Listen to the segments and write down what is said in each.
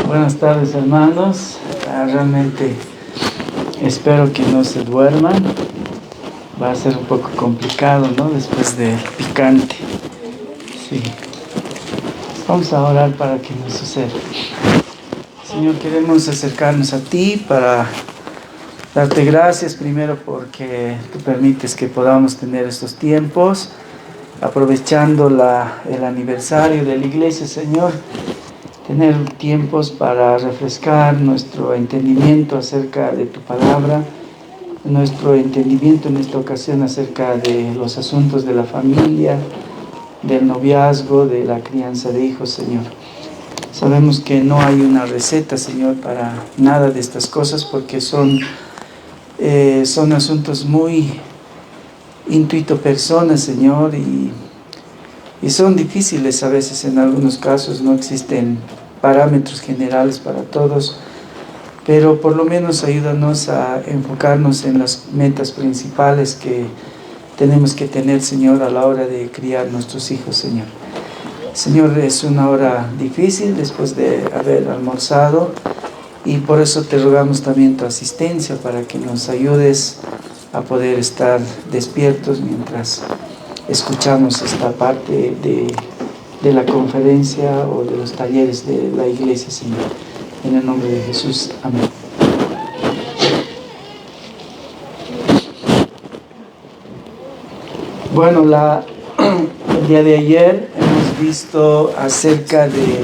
Buenas tardes, hermanos. Realmente espero que no se duerman. Va a ser un poco complicado, ¿no? Después del picante. Sí. Vamos a orar para que no suceda. Señor, queremos acercarnos a ti para darte gracias primero porque tú permites que podamos tener estos tiempos, aprovechando el aniversario de la iglesia, Señor. Tener tiempos para refrescar nuestro entendimiento acerca de tu palabra, nuestro entendimiento en esta ocasión acerca de los asuntos de la familia, del noviazgo, de la crianza de hijos, Señor. Sabemos que no hay una receta, Señor, para nada de estas cosas porque son asuntos muy intuito personas, Señor, y son difíciles a veces en algunos casos. No existen parámetros generales para todos, pero por lo menos ayúdanos a enfocarnos en las metas principales que tenemos que tener, Señor, a la hora de criar nuestros hijos, Señor. Señor, es una hora difícil después de haber almorzado y por eso te rogamos también tu asistencia para que nos ayudes a poder estar despiertos mientras escuchamos esta parte de la conferencia o de los talleres de la iglesia, Señor. En el nombre de Jesús. Amén. Bueno, el día de ayer hemos visto acerca de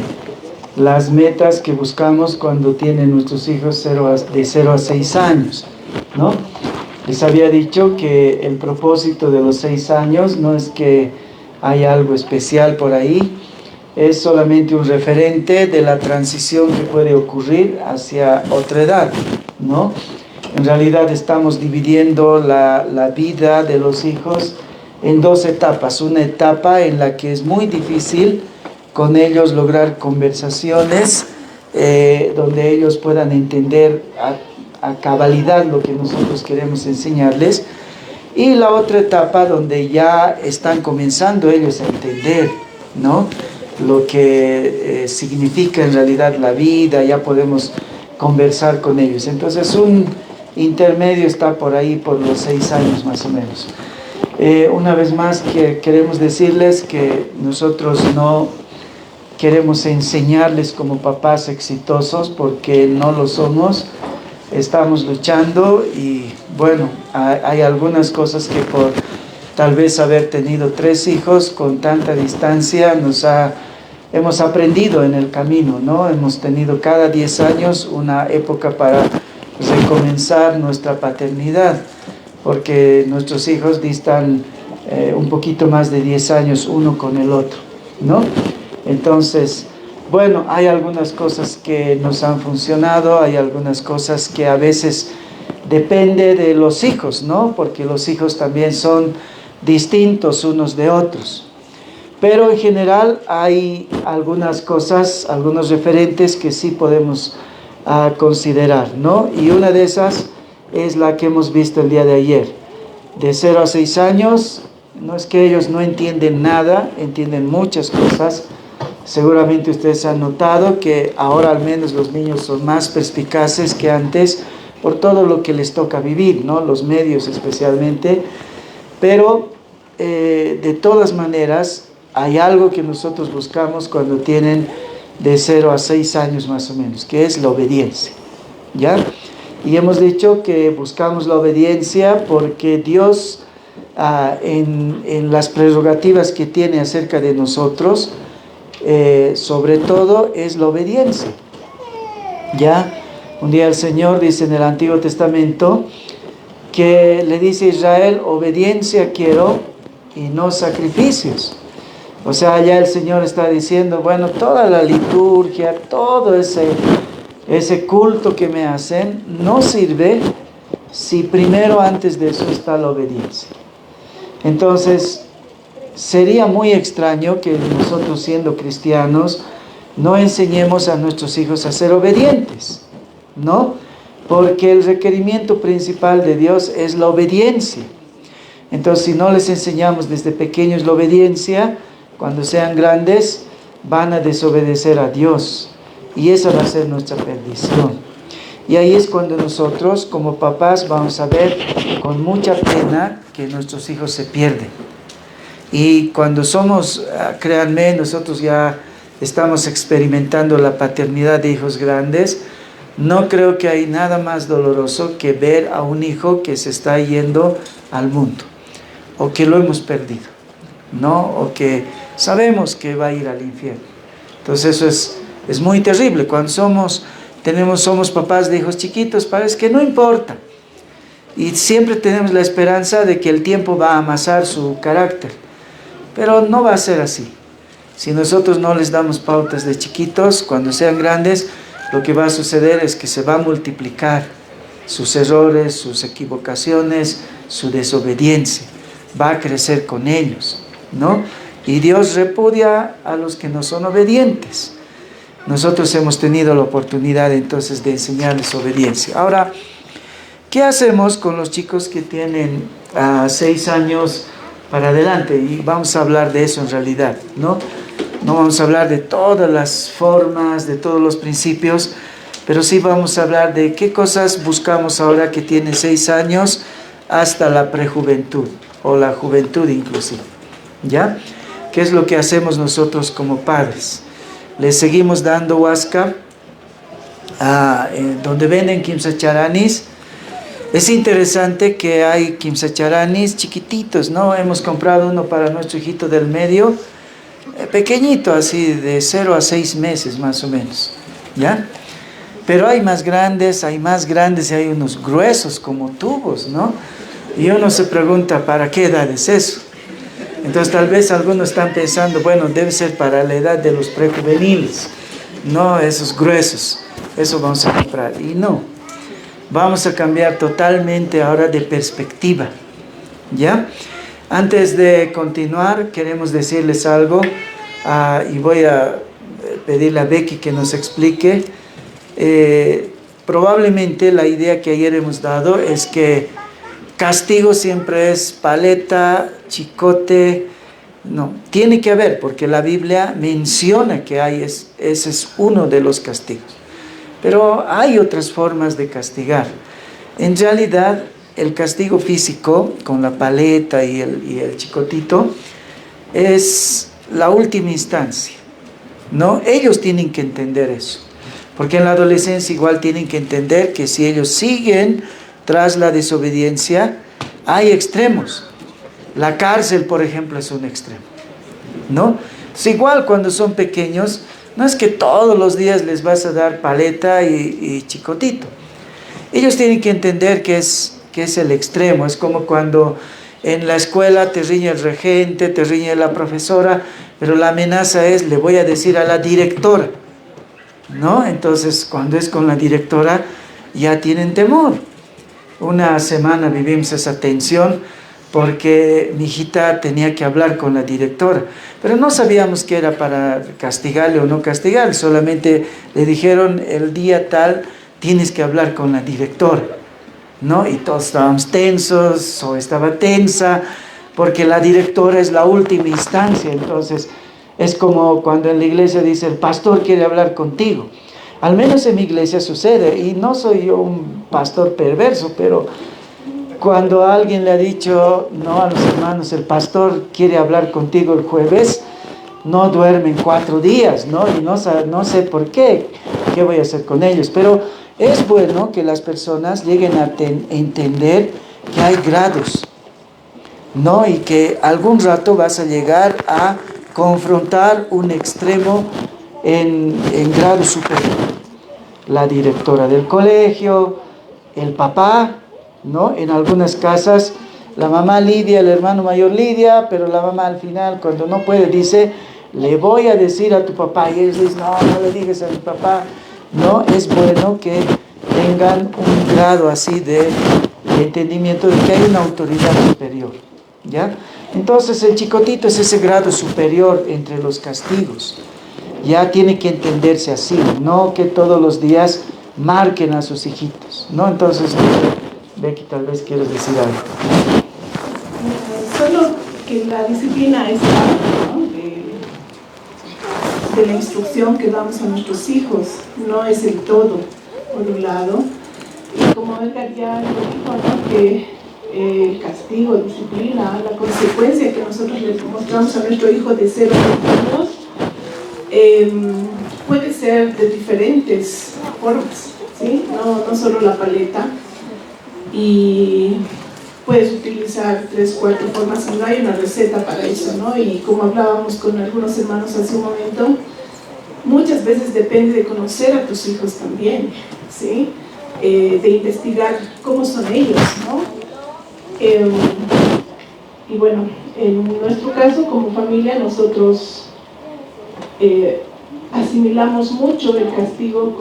las metas que buscamos cuando tienen nuestros hijos de 0 a 6 años, ¿no? Les había dicho que el propósito de los 6 años no es que haya algo especial por ahí, es solamente un referente de la transición que puede ocurrir hacia otra edad, ¿no? En realidad estamos dividiendo la vida de los hijos en dos etapas. Una etapa en la que es muy difícil con ellos lograr conversaciones donde ellos puedan entender a cabalidad lo que nosotros queremos enseñarles, y la otra etapa donde ya están comenzando ellos a entender, ¿no?, lo que significa en realidad la vida. Ya podemos conversar con ellos. Entonces un intermedio está por ahí, por los 6 años más o menos. Una vez más que queremos decirles que nosotros no queremos enseñarles como papás exitosos, porque no lo somos. Estamos luchando y bueno, hay algunas cosas que por tal vez haber tenido 3 hijos con tanta distancia hemos aprendido en el camino, ¿no? Hemos tenido cada 10 años una época para recomenzar nuestra paternidad, porque nuestros hijos distan un poquito más de 10 años uno con el otro, ¿no? Entonces, bueno, hay algunas cosas que nos han funcionado, hay algunas cosas que a veces depende de los hijos, ¿no? Porque los hijos también son distintos unos de otros. Pero en general hay algunas cosas, algunos referentes que sí podemos considerar, ¿no? Y una de esas es la que hemos visto el día de ayer. De 0 a 6 años, no es que ellos no entienden nada, entienden muchas cosas. Seguramente ustedes han notado que ahora al menos los niños son más perspicaces que antes por todo lo que les toca vivir, ¿no? Los medios especialmente. Pero de todas maneras hay algo que nosotros buscamos cuando tienen de 0 a 6 años más o menos, que es la obediencia, ¿ya? Y hemos dicho que buscamos la obediencia porque Dios, en las prerrogativas que tiene acerca de nosotros, sobre todo es la obediencia, ¿ya? Un día el Señor dice en el Antiguo Testamento que le dice a Israel: obediencia quiero y no sacrificios. O sea, ya el Señor está diciendo, bueno, toda la liturgia, todo ese culto que me hacen no sirve si primero, antes de eso, está la obediencia. Entonces sería muy extraño que nosotros, siendo cristianos, no enseñemos a nuestros hijos a ser obedientes, ¿no? Porque el requerimiento principal de Dios es la obediencia. Entonces, si no les enseñamos desde pequeños la obediencia, cuando sean grandes van a desobedecer a Dios. y esa va a ser nuestra perdición. Y ahí es cuando nosotros como papás vamos a ver con mucha pena que nuestros hijos se pierden. Y cuando somos, créanme, nosotros ya estamos experimentando la paternidad de hijos grandes. No creo que hay nada más doloroso que ver a un hijo que se está yendo al mundo, o que lo hemos perdido, ¿no? O que sabemos que va a ir al infierno. Entonces eso es muy terrible. Cuando somos papás de hijos chiquitos, parece que no importa. Y siempre tenemos la esperanza de que el tiempo va a amasar su carácter. Pero no va a ser así. Si nosotros no les damos pautas de chiquitos, cuando sean grandes, lo que va a suceder es que se va a multiplicar sus errores, sus equivocaciones, su desobediencia. Va a crecer con ellos, ¿no? Y Dios repudia a los que no son obedientes. Nosotros hemos tenido la oportunidad entonces de enseñarles obediencia. Ahora, ¿qué hacemos con los chicos que tienen 6 años para adelante? Y vamos a hablar de eso en realidad, ¿no? No vamos a hablar de todas las formas, de todos los principios, pero sí vamos a hablar de qué cosas buscamos ahora que tienen 6 años hasta la prejuventud o la juventud inclusive, ¿ya? ¿Qué es lo que hacemos nosotros como padres? Les seguimos dando huasca donde venden kimsacharanis. Es interesante que hay kimsacharanis chiquititos, ¿no? Hemos comprado uno para nuestro hijito del medio, pequeñito, así de 0 a 6 meses más o menos, ¿ya? Pero hay más grandes y hay unos gruesos como tubos, ¿no? Y uno se pregunta, ¿para qué edad es eso? Entonces tal vez algunos están pensando, bueno, debe ser para la edad de los prejuveniles, no esos gruesos, eso vamos a comprar. Y no, vamos a cambiar totalmente ahora de perspectiva, ¿ya? Antes de continuar, queremos decirles algo, y voy a pedirle a Becky que nos explique. Probablemente la idea que ayer hemos dado es que castigo siempre es paleta, chicote. No, tiene que haber, porque la Biblia menciona que ese es uno de los castigos. Pero hay otras formas de castigar. En realidad, el castigo físico, con la paleta y el chicotito, es la última instancia, ¿no? Ellos tienen que entender eso. Porque en la adolescencia igual tienen que entender que si ellos siguen tras la desobediencia, hay extremos. La cárcel, por ejemplo, es un extremo, ¿no? Es igual cuando son pequeños, no es que todos los días les vas a dar paleta y chicotito. Ellos tienen que entender que es el extremo. Es como cuando en la escuela te riñe el regente, te riñe la profesora, pero la amenaza es, le voy a decir a la directora, ¿no? Entonces, cuando es con la directora, ya tienen temor. Una semana vivimos esa tensión porque mi hijita tenía que hablar con la directora, pero no sabíamos que era para castigarle o no castigarle, solamente le dijeron el día tal tienes que hablar con la directora, ¿no? Y todos estábamos tensos, o estaba tensa, porque la directora es la última instancia. Entonces es como cuando en la iglesia dice el pastor quiere hablar contigo. Al menos en mi iglesia sucede, y no soy yo un pastor perverso, pero cuando alguien le ha dicho no a los hermanos, el pastor quiere hablar contigo el jueves, no duermen 4 días, ¿no? Y no sé por qué voy a hacer con ellos. Pero es bueno que las personas lleguen a entender que hay grados, ¿no? Y que algún rato vas a llegar a confrontar un extremo en grado superior. La directora del colegio, el papá, ¿no? En algunas casas la mamá lidia, el hermano mayor lidia, pero la mamá al final cuando no puede dice, le voy a decir a tu papá, y ellos dicen, no le digas a mi papá. No, es bueno que tengan un grado así de entendimiento de que hay una autoridad superior, ¿ya? Entonces el chicotito es ese grado superior entre los castigos. Ya tiene que entenderse así, no que todos los días marquen a sus hijitos, ¿no? Entonces, Becky, tal vez quieres decir algo. Solo que la disciplina está, ¿no? de la instrucción que damos a nuestros hijos, no es el todo, por un lado. Y como Edgar ya lo dijo, ¿no? Que el castigo, disciplina, la consecuencia que nosotros le mostramos a nuestro hijo de 0 a 2 puede ser de diferentes formas, ¿sí? No solo la paleta. Y puedes utilizar 3, 4 formas, y no hay una receta para eso, ¿no? Y como hablábamos con algunos hermanos hace un momento, muchas veces depende de conocer a tus hijos también, ¿sí? De investigar cómo son ellos, ¿no? Y bueno, en nuestro caso como familia nosotros asimilamos mucho el castigo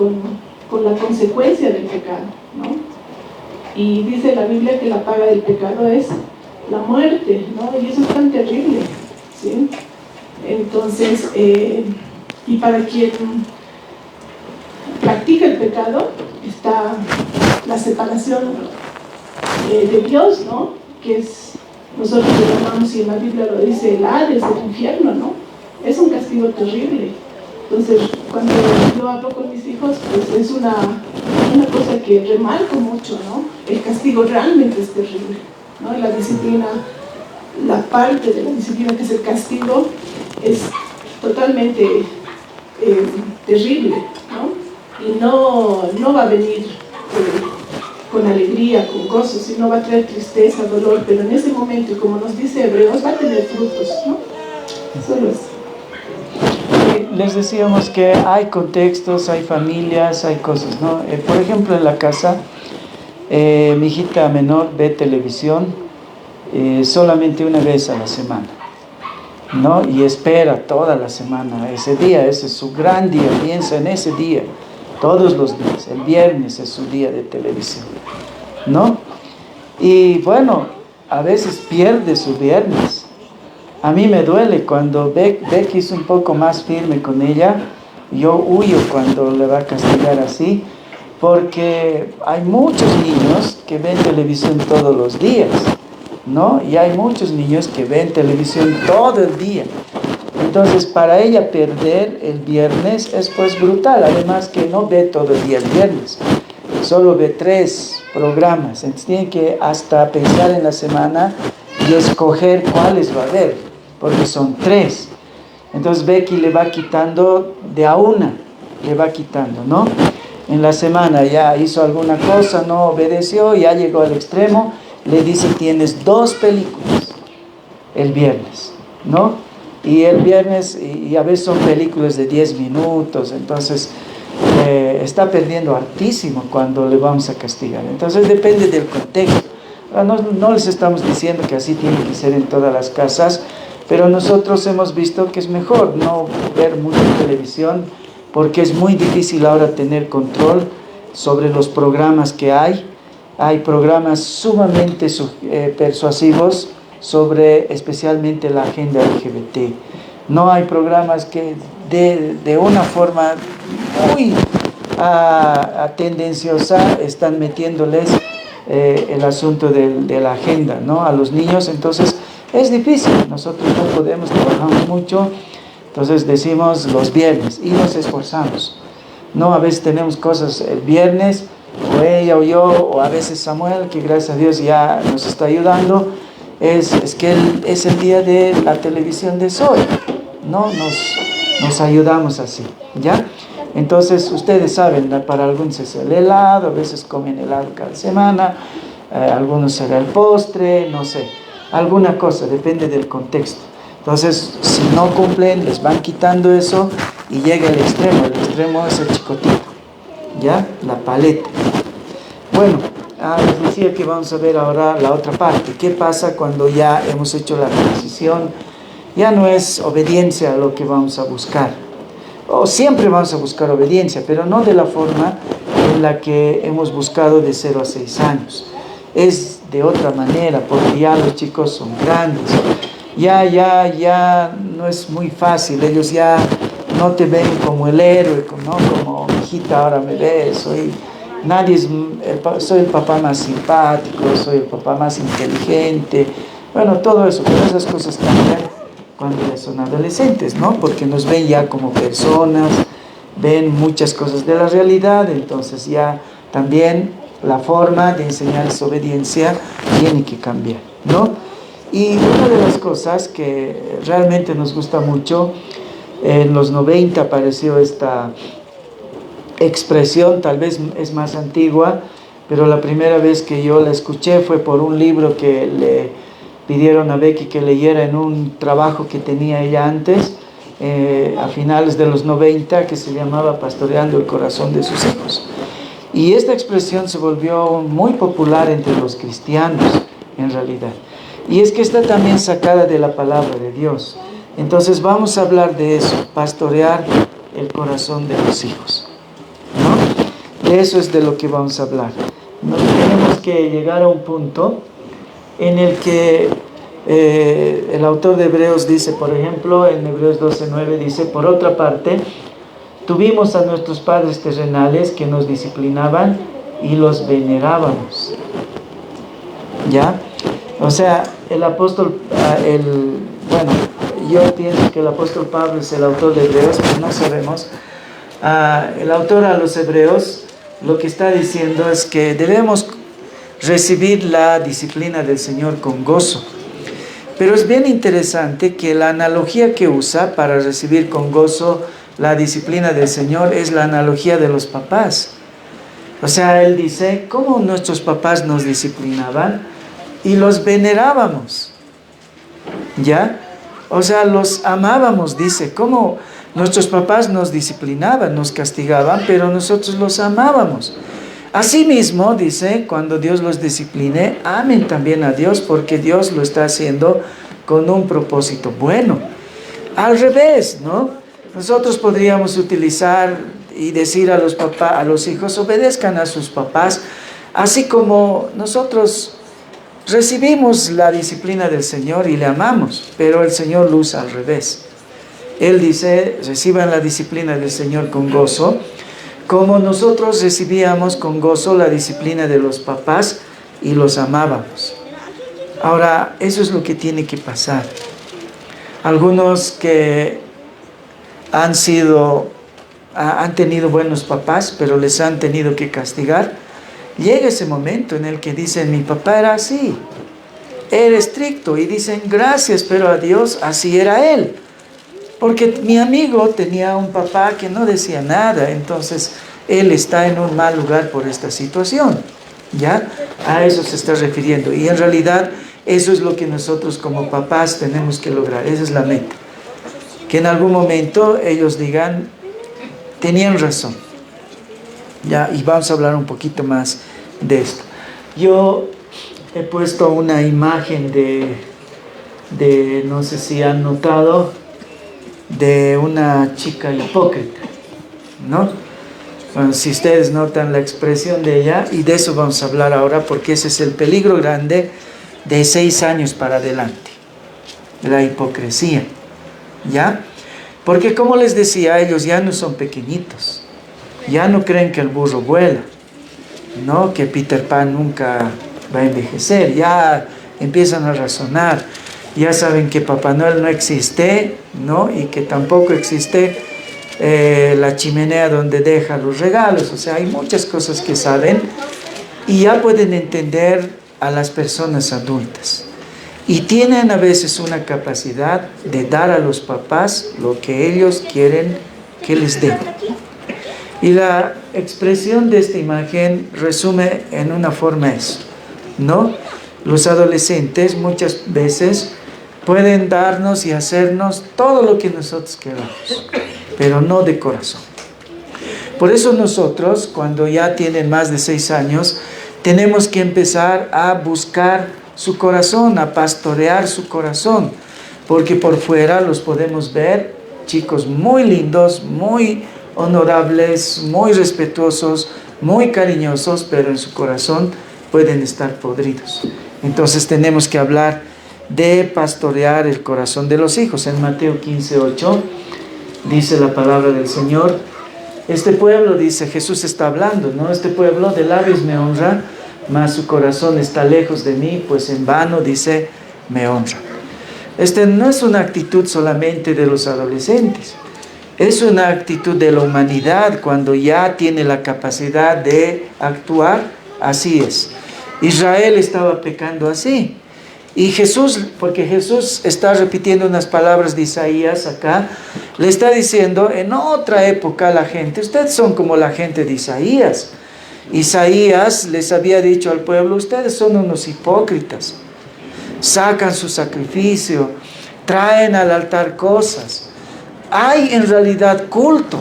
con la consecuencia del pecado, ¿no? Y dice la Biblia que la paga del pecado es la muerte, ¿no? Y eso es tan terrible, ¿sí? Entonces, y para quien practica el pecado está la separación de Dios, ¿no? Que es, nosotros lo llamamos, y en la Biblia lo dice, el Hades, el infierno, ¿no? Es un castigo terrible. Entonces, cuando yo hablo con mis hijos, pues es una cosa que remarco mucho, ¿no? El castigo realmente es terrible, ¿no? Y la disciplina, la parte de la disciplina que es el castigo, es totalmente terrible, ¿no? Y no va a venir con alegría, con gozo, sino va a traer tristeza, dolor, pero en ese momento, como nos dice Hebreos, va a tener frutos, ¿no? Solo eso. Les decíamos que hay contextos, hay familias, hay cosas, ¿no? Por ejemplo, en la casa, mi hijita menor ve televisión solamente una vez a la semana, ¿no? Y espera toda la semana, ese día, ese es su gran día, piensa en ese día, todos los días, el viernes es su día de televisión, ¿no? Y bueno, a veces pierde su viernes. A mí me duele cuando Becky es un poco más firme con ella. Yo huyo cuando le va a castigar así, porque hay muchos niños que ven televisión todos los días, ¿no? Y hay muchos niños que ven televisión todo el día. Entonces, para ella perder el viernes es pues brutal. Además que no ve todo el día el viernes, solo ve 3 programas. Entonces tiene que hasta pensar en la semana y escoger cuáles va a ver, porque son 3. Entonces Becky le va quitando de a una, le va quitando, ¿no? En la semana ya hizo alguna cosa, no obedeció, ya llegó al extremo, le dice, tienes 2 películas el viernes, ¿no? Y el viernes, y a veces son películas de 10 minutos, entonces está perdiendo hartísimo cuando le vamos a castigar. Entonces depende del contexto. No les estamos diciendo que así tiene que ser en todas las casas, pero nosotros hemos visto que es mejor no ver mucha televisión, porque es muy difícil ahora tener control sobre los programas que hay. Hay programas sumamente persuasivos sobre especialmente la agenda LGBT. No hay programas que de una forma muy tendenciosa están metiéndoles el asunto de la agenda, ¿no? A los niños. Entonces es difícil, nosotros no podemos, trabajamos mucho, entonces decimos los viernes y nos esforzamos, ¿no? A veces tenemos cosas el viernes, o ella o yo, o a veces Samuel, que gracias a Dios ya nos está ayudando, es que es el día de la televisión de Zoe, ¿no? Nos ayudamos así, ¿ya? Entonces ustedes saben, para algunos es el helado, a veces comen helado cada semana, algunos será el postre, no sé, alguna cosa, depende del contexto. Entonces, si no cumplen, les van quitando eso y llega el extremo es el chicotito, ¿ya? La paleta. Bueno, les decía que vamos a ver ahora la otra parte. ¿Qué pasa cuando ya hemos hecho la transición? Ya no es obediencia lo que vamos a buscar. O siempre vamos a buscar obediencia, pero no de la forma en la que hemos buscado de 0 a 6 años. Es de otra manera, porque ya los chicos son grandes. Ya no es muy fácil. Ellos ya no te ven como el héroe, ¿no? Como mi hijita ahora me ve, soy el papá más simpático, soy el papá más inteligente. Bueno, todo eso, pero esas cosas cambian cuando ya son adolescentes, ¿no? Porque nos ven ya como personas, ven muchas cosas de la realidad, entonces ya también la forma de enseñarles obediencia tiene que cambiar, ¿no? Y una de las cosas que realmente nos gusta mucho, en los 90 apareció esta expresión, tal vez es más antigua, pero la primera vez que yo la escuché fue por un libro que le pidieron a Becky que leyera en un trabajo que tenía ella antes, a finales de los 90, que se llamaba Pastoreando el corazón de sus hijos. Y esta expresión se volvió muy popular entre los cristianos, en realidad. Y es que está también sacada de la palabra de Dios. Entonces vamos a hablar de eso, pastorear el corazón de los hijos, ¿no? De eso es de lo que vamos a hablar. Tenemos que llegar a un punto en el que el autor de Hebreos dice, por ejemplo, en Hebreos 12:9 dice, por otra parte, tuvimos a nuestros padres terrenales que nos disciplinaban y los venerábamos. ¿Ya? O sea, el apóstol, bueno, yo pienso que el apóstol Pablo es el autor de Hebreos, pero no sabemos. El autor a los Hebreos lo que está diciendo es que debemos recibir la disciplina del Señor con gozo. Pero es bien interesante que la analogía que usa para recibir con gozo la disciplina del Señor es la analogía de los papás. O sea, él dice, ¿cómo nuestros papás nos disciplinaban? Y los venerábamos, ¿ya? O sea, los amábamos, dice, ¿cómo nuestros papás nos disciplinaban, nos castigaban, pero nosotros los amábamos? Asimismo, dice, cuando Dios los discipline, amen también a Dios, porque Dios lo está haciendo con un propósito bueno. Al revés, ¿no? Nosotros podríamos utilizar y decir a los papás, a los hijos, obedezcan a sus papás, así como nosotros recibimos la disciplina del Señor y le amamos, pero el Señor lo usa al revés. Él dice, reciban la disciplina del Señor con gozo, como nosotros recibíamos con gozo la disciplina de los papás y los amábamos. Ahora, eso es lo que tiene que pasar. Algunos que han tenido buenos papás, pero les han tenido que castigar, llega ese momento en el que dicen, mi papá era así, era estricto, y dicen, gracias, pero a Dios así era él. Porque mi amigo tenía un papá que no decía nada, entonces él está en un mal lugar por esta situación. ¿Ya? A eso se está refiriendo. Y en realidad eso es lo que nosotros como papás tenemos que lograr. Esa es la meta. Que en algún momento ellos digan, tenían razón. ¿Ya? Y vamos a hablar un poquito más de esto. Yo he puesto una imagen de no sé si han notado, de una chica hipócrita, ¿no? Bueno, si ustedes notan la expresión de ella, y de eso vamos a hablar ahora, porque ese es el peligro grande de 6 años para adelante, la hipocresía, ¿ya? Porque como les decía, ellos ya no son pequeñitos, ya no creen que el burro vuela, ¿no? Que Peter Pan nunca va a envejecer, ya empiezan a razonar, ya saben que Papá Noel no existe, ¿no? Y que tampoco existe la chimenea donde deja los regalos. O sea, hay muchas cosas que saben y ya pueden entender a las personas adultas. Y tienen a veces una capacidad de dar a los papás lo que ellos quieren que les den. Y la expresión de esta imagen resume en una forma eso, ¿no? Los adolescentes muchas veces pueden darnos y hacernos todo lo que nosotros queramos, pero no de corazón. Por eso nosotros, cuando ya tienen más de 6 años, tenemos que empezar a buscar su corazón, a pastorear su corazón, porque por fuera los podemos ver chicos muy lindos, muy honorables, muy respetuosos, muy cariñosos, pero en su corazón pueden estar podridos. Entonces tenemos que hablar de pastorear el corazón de los hijos. En Mateo 15:8 dice la palabra del Señor, este pueblo, dice, Jesús está hablando, ¿no? Este pueblo de labios me honra, mas su corazón está lejos de mí, pues en vano, dice, me honra. Este no es una actitud solamente de los adolescentes, es una actitud de la humanidad cuando ya tiene la capacidad de actuar, así es. Israel estaba pecando así. Y Jesús, porque Jesús está repitiendo unas palabras de Isaías acá, le está diciendo, en otra época la gente, ustedes son como la gente de Isaías. Isaías les había dicho al pueblo, ustedes son unos hipócritas, sacan su sacrificio, traen al altar cosas. Hay en realidad culto,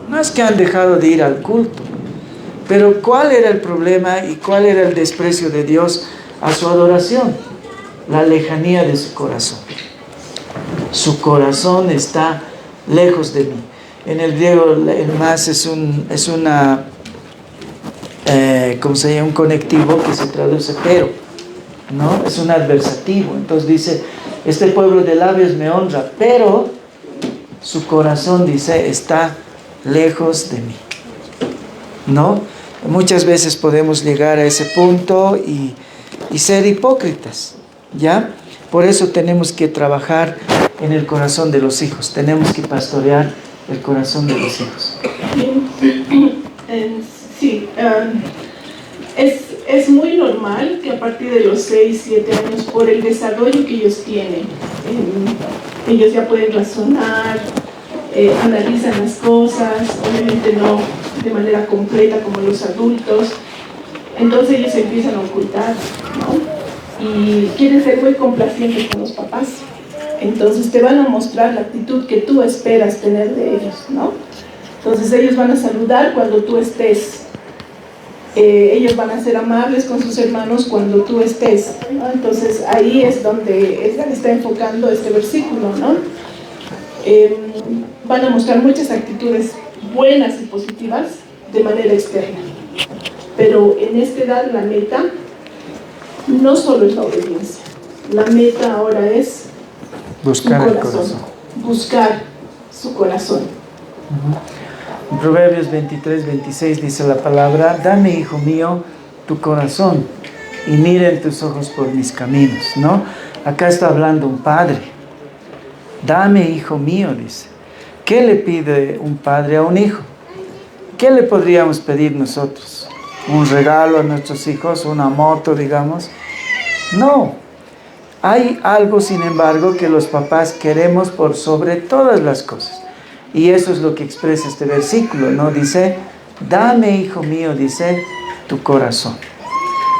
no es que han dejado de ir al culto, pero ¿cuál era el problema y cuál era el desprecio de Dios a su adoración? La lejanía de su corazón. Su corazón está lejos de mí. En el griego el más es una ¿cómo se llama? Un conectivo que se traduce pero, ¿no? Es un adversativo. Entonces dice, este pueblo de labios me honra, pero su corazón, dice, está lejos de mí, ¿no? Muchas veces podemos llegar a ese punto y ser hipócritas, ¿ya? Por eso tenemos que trabajar en el corazón de los hijos, tenemos que pastorear el corazón de los hijos. Sí, es muy normal que a partir de los 6, 7 años, por el desarrollo que ellos tienen, ellos ya pueden razonar, analizan las cosas, obviamente no de manera completa como los adultos, entonces ellos se empiezan a ocultar, ¿no? Y quieren ser muy complacientes con los papás, entonces te van a mostrar la actitud que tú esperas tener de ellos, ¿no? Entonces ellos van a saludar cuando tú estés, ellos van a ser amables con sus hermanos cuando tú estés, ¿no? Entonces ahí es donde está enfocando este versículo, ¿no? Van a mostrar muchas actitudes buenas y positivas de manera externa, pero en esta edad la meta no solo es la obediencia, la meta ahora es buscar el corazón. Buscar su corazón. En Proverbios 23, 26 dice la palabra, dame, hijo mío, tu corazón y miren tus ojos por mis caminos, ¿no? Acá está hablando un padre. Dame, hijo mío, dice. ¿Qué le pide un padre a un hijo? ¿Qué le podríamos pedir nosotros? ¿Un regalo a nuestros hijos? ¿Una moto, digamos? No. Hay algo, sin embargo, que los papás queremos por sobre todas las cosas. Y eso es lo que expresa este versículo, ¿no? Dice, dame, hijo mío, dice, tu corazón.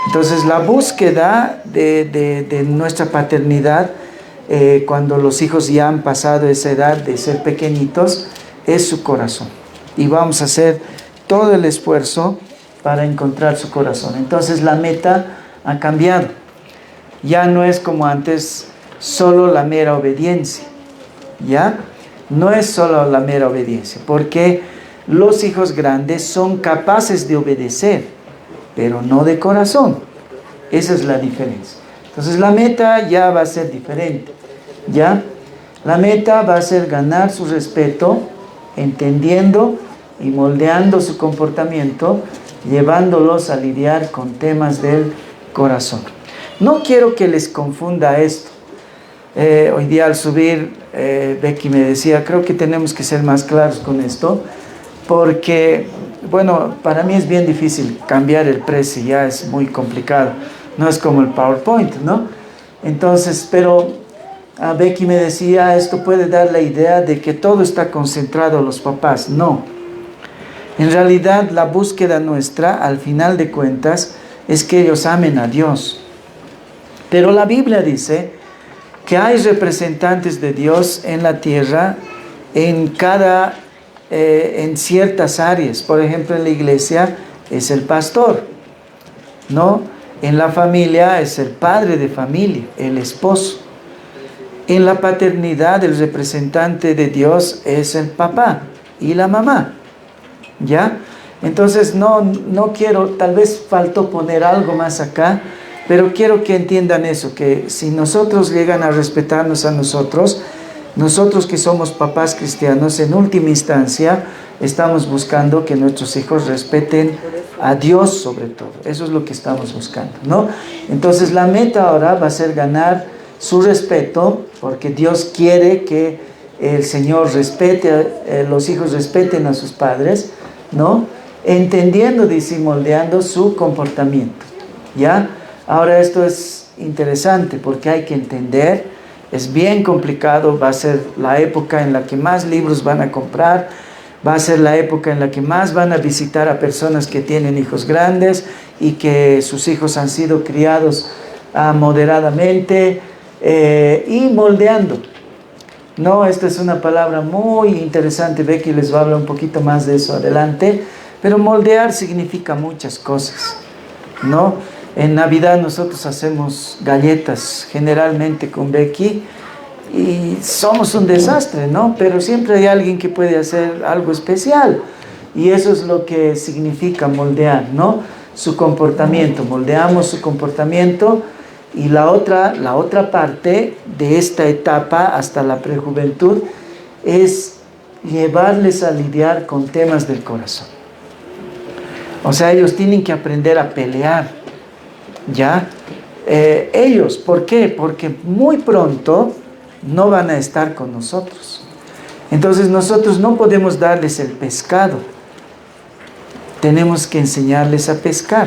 Entonces, la búsqueda de nuestra paternidad, cuando los hijos ya han pasado esa edad de ser pequeñitos, es su corazón. Y vamos a hacer todo el esfuerzo para encontrar su corazón. Entonces, la meta ha cambiado. Ya no es como antes, solo la mera obediencia, ¿ya? No es solo la mera obediencia, porque los hijos grandes son capaces de obedecer, pero no de corazón. Esa es la diferencia. Entonces la meta ya va a ser diferente, ¿ya? La meta va a ser ganar su respeto, entendiendo y moldeando su comportamiento, llevándolos a lidiar con temas del corazón. No quiero que les confunda esto. Hoy día al subir, Becky me decía, creo que tenemos que ser más claros con esto, porque, bueno, para mí es bien difícil cambiar el precio, ya es muy complicado, no es como el PowerPoint, ¿no? Entonces, pero Becky me decía, esto puede dar la idea de que todo está concentrado en los papás. No, en realidad la búsqueda nuestra, al final de cuentas, es que ellos amen a Dios. Pero la Biblia dice que hay representantes de Dios en la tierra en ciertas áreas. Por ejemplo, en la iglesia es el pastor, ¿no? En la familia es el padre de familia, el esposo. En la paternidad el representante de Dios es el papá y la mamá, ¿ya? Entonces no quiero, tal vez faltó poner algo más acá, pero quiero que entiendan eso, que si nosotros llegan a respetarnos a nosotros que somos papás cristianos, en última instancia estamos buscando que nuestros hijos respeten a Dios sobre todo. Eso es lo que estamos buscando, ¿no? Entonces la meta ahora va a ser ganar su respeto, porque Dios quiere que el Señor respete, los hijos respeten a sus padres, ¿no? Entendiendo, dice, y moldeando su comportamiento, ¿ya? Ahora esto es interesante porque hay que entender, es bien complicado, va a ser la época en la que más libros van a comprar, va a ser la época en la que más van a visitar a personas que tienen hijos grandes y que sus hijos han sido criados moderadamente y moldeando. No, esta es una palabra muy interesante, Becky les va a hablar un poquito más de eso adelante, pero moldear significa muchas cosas, ¿no? En Navidad nosotros hacemos galletas generalmente con Becky y somos un desastre, ¿no? Pero siempre hay alguien que puede hacer algo especial y eso es lo que significa moldear, ¿no? Su comportamiento, moldeamos su comportamiento. Y la otra parte de esta etapa hasta la prejuventud es llevarles a lidiar con temas del corazón. O sea, ellos tienen que aprender a pelear, ¿ya? Ellos, ¿por qué? Porque muy pronto no van a estar con nosotros. Entonces nosotros no podemos darles el pescado. Tenemos que enseñarles a pescar.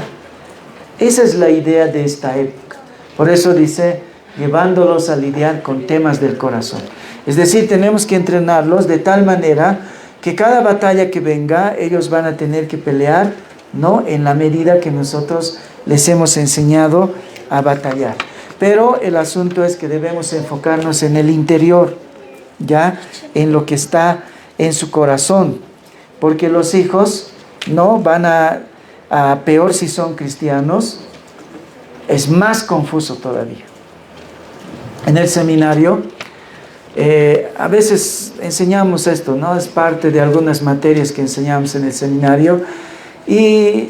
Esa es la idea de esta época. Por eso dice, llevándolos a lidiar con temas del corazón. Es decir, tenemos que entrenarlos de tal manera que cada batalla que venga, ellos van a tener que pelear, ¿no? En la medida que nosotros les hemos enseñado a batallar. Pero el asunto es que debemos enfocarnos en el interior, ¿ya? En lo que está en su corazón. Porque los hijos, ¿no? Van a peor si son cristianos, es más confuso todavía. En el seminario, a veces enseñamos esto, ¿no? Es parte de algunas materias que enseñamos en el seminario. Y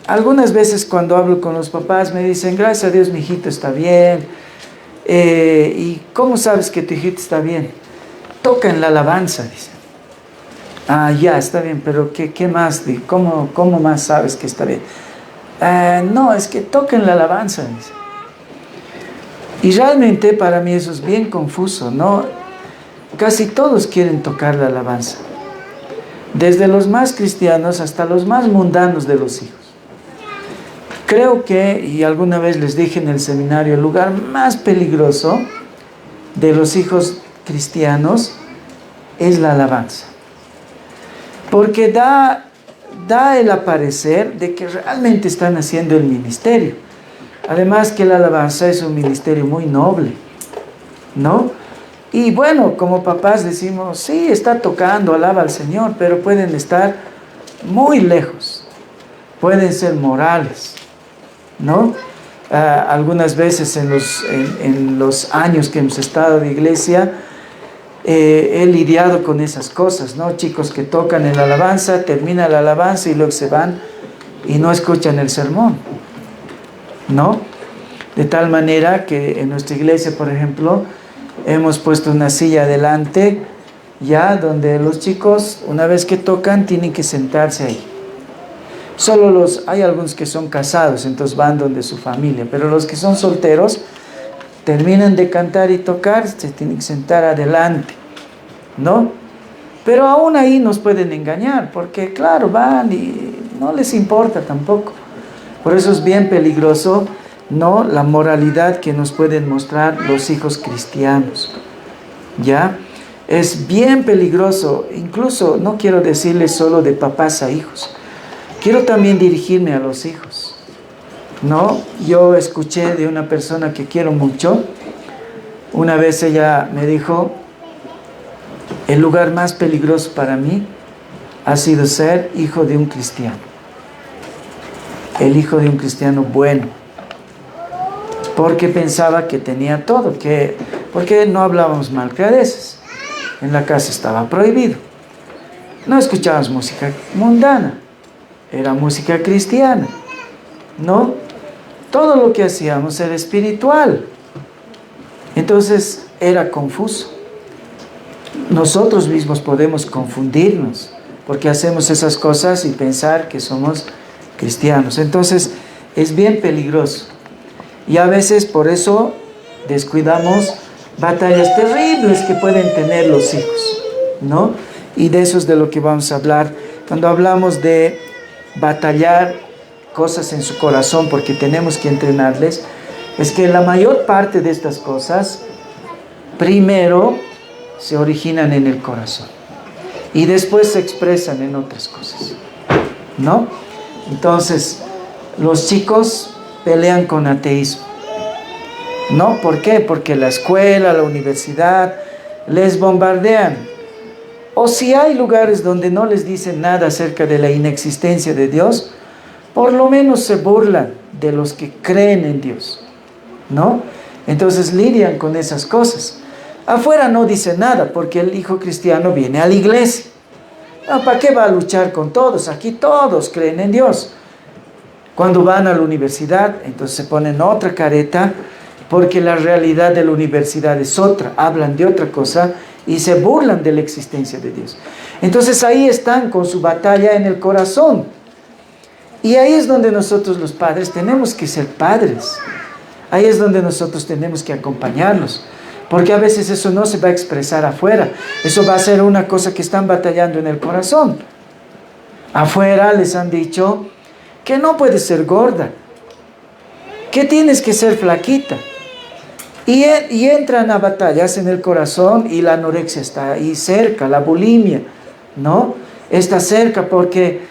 algunas veces cuando hablo con los papás me dicen, gracias a Dios mi hijito está bien. ¿Y cómo sabes que tu hijito está bien? Toca en la alabanza, dicen. Ah, ya, está bien, pero ¿qué más? ¿Cómo más sabes que está bien? No, es que toquen la alabanza, dice. Y realmente para mí eso es bien confuso, ¿no? Casi todos quieren tocar la alabanza, desde los más cristianos hasta los más mundanos de los hijos. Creo que, y alguna vez les dije en el seminario, el lugar más peligroso de los hijos cristianos es la alabanza, porque da el aparecer de que realmente están haciendo el ministerio. Además que la alabanza es un ministerio muy noble, ¿no? Y bueno, como papás decimos, sí, está tocando, alaba al Señor, pero pueden estar muy lejos, pueden ser morales, ¿no? Algunas veces en los años que hemos estado de iglesia, he lidiado con esas cosas, ¿no? Chicos que tocan en la alabanza, termina la alabanza y luego se van y no escuchan el sermón, ¿no? De tal manera que en nuestra iglesia, por ejemplo, hemos puesto una silla adelante, ya donde los chicos, una vez que tocan, tienen que sentarse ahí. Hay algunos que son casados, entonces van donde su familia, pero los que son solteros, terminan de cantar y tocar, se tienen que sentar adelante, ¿no? Pero aún ahí nos pueden engañar, porque claro, van y no les importa tampoco. Por eso es bien peligroso, ¿no? La moralidad que nos pueden mostrar los hijos cristianos, ¿ya? Es bien peligroso, incluso no quiero decirles solo de papás a hijos, quiero también dirigirme a los hijos, ¿no? Yo escuché de una persona que quiero mucho, una vez ella me dijo, el lugar más peligroso para mí ha sido ser hijo de un cristiano, el hijo de un cristiano bueno, porque pensaba que tenía todo, porque no hablábamos malcriadeces, en la casa estaba prohibido, no escuchábamos música mundana, era música cristiana, ¿no? Todo lo que hacíamos era espiritual. Entonces era confuso. Nosotros mismos podemos confundirnos porque hacemos esas cosas y pensar que somos cristianos. Entonces es bien peligroso. Y a veces por eso descuidamos batallas terribles que pueden tener los hijos, ¿no? Y de eso es de lo que vamos a hablar cuando hablamos de batallar cosas en su corazón, porque tenemos que entrenarles. Es que la mayor parte de estas cosas primero se originan en el corazón y después se expresan en otras cosas, ¿no? Entonces, los chicos pelean con ateísmo, ¿no? ¿Por qué? Porque la escuela, la universidad les bombardean. O si hay lugares donde no les dicen nada acerca de la inexistencia de Dios, por lo menos se burlan de los que creen en Dios, ¿no? Entonces lidian con esas cosas. Afuera no dice nada porque el hijo cristiano viene a la iglesia. ¿Para qué va a luchar con todos? Aquí todos creen en Dios. Cuando van a la universidad, entonces se ponen otra careta porque la realidad de la universidad es otra. Hablan de otra cosa y se burlan de la existencia de Dios. Entonces ahí están con su batalla en el corazón. Y ahí es donde nosotros los padres tenemos que ser padres. Ahí es donde nosotros tenemos que acompañarlos. Porque a veces eso no se va a expresar afuera. Eso va a ser una cosa que están batallando en el corazón. Afuera les han dicho que no puedes ser gorda, que tienes que ser flaquita. Y entran a batallas en el corazón y la anorexia está ahí cerca, la bulimia, ¿no? Está cerca porque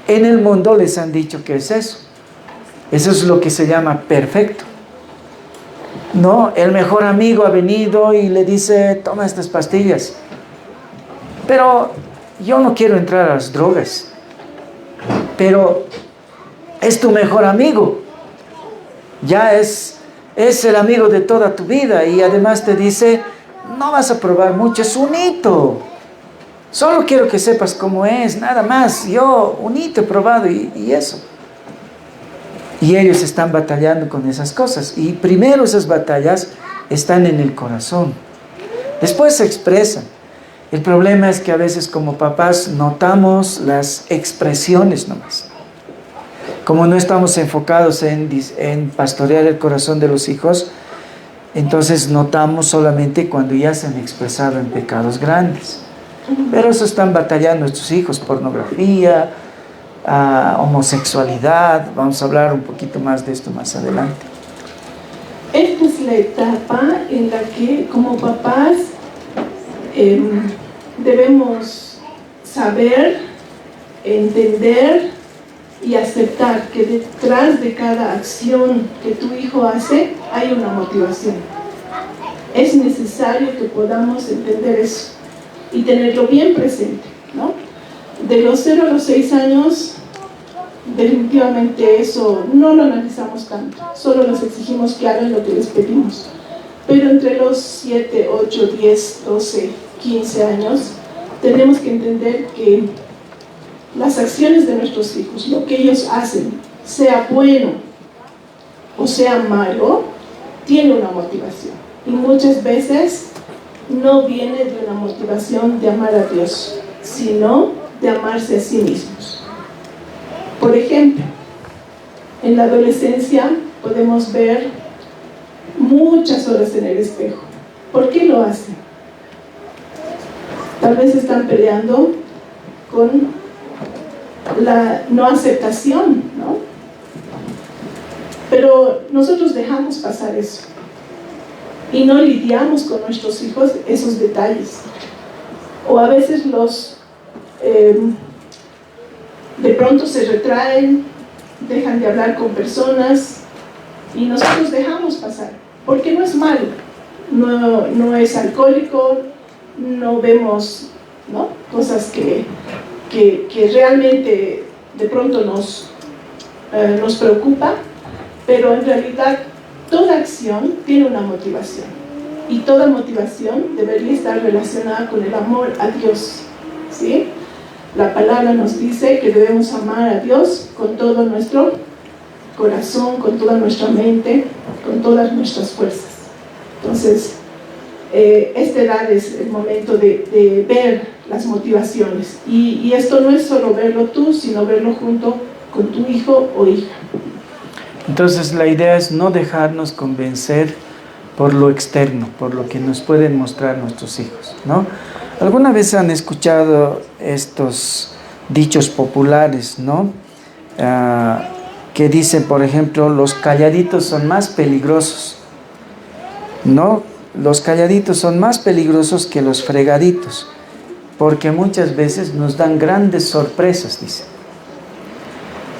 en el mundo les han dicho que es eso. Eso es lo que se llama perfecto. No, el mejor amigo ha venido y le dice, toma estas pastillas. Pero yo no quiero entrar a las drogas. Pero es tu mejor amigo. Ya es el amigo de toda tu vida. Y además te dice, no vas a probar mucho, es un hito. Solo quiero que sepas cómo es, nada más. Yo un hito he probado y eso. Y ellos están batallando con esas cosas. Y primero esas batallas están en el corazón. Después se expresan. El problema es que a veces como papás notamos las expresiones nomás. Como no estamos enfocados en pastorear el corazón de los hijos, entonces notamos solamente cuando ya se han expresado en pecados grandes. Pero eso están batallando nuestros hijos, pornografía, homosexualidad. Vamos a hablar un poquito más de esto más adelante. Esta es la etapa en la que como papás debemos saber, entender y aceptar que detrás de cada acción que tu hijo hace hay una motivación. Es necesario que podamos entender eso y tenerlo bien presente, ¿no? De los 0 a los 6 años, definitivamente eso no lo analizamos tanto, solo les exigimos que hagan lo que les pedimos. Pero entre los 7, 8, 10, 12, 15 años, tenemos que entender que las acciones de nuestros hijos, lo que ellos hacen, sea bueno o sea malo, tiene una motivación. Y muchas veces no viene de una motivación de amar a Dios, sino de amarse a sí mismos. Por ejemplo, en la adolescencia podemos ver muchas horas en el espejo. ¿Por qué lo hacen? Tal vez están peleando con la no aceptación, ¿no? Pero nosotros dejamos pasar eso y no lidiamos con nuestros hijos esos detalles. O a veces los de pronto se retraen, dejan de hablar con personas y nosotros dejamos pasar, porque no es malo, no es alcohólico, no vemos, ¿no?, cosas que realmente de pronto nos preocupa, pero en realidad toda acción tiene una motivación y toda motivación debería estar relacionada con el amor a Dios, ¿sí? La palabra nos dice que debemos amar a Dios con todo nuestro corazón, con toda nuestra mente, con todas nuestras fuerzas. Entonces, esta edad es el momento de ver las motivaciones. Y esto no es solo verlo tú, sino verlo junto con tu hijo o hija. Entonces la idea es no dejarnos convencer por lo externo, por lo que nos pueden mostrar nuestros hijos, ¿no? ¿Alguna vez han escuchado estos dichos populares, ¿no? Que dicen, por ejemplo, los calladitos son más peligrosos, ¿no? Los calladitos son más peligrosos que los fregaditos, porque muchas veces nos dan grandes sorpresas, dicen.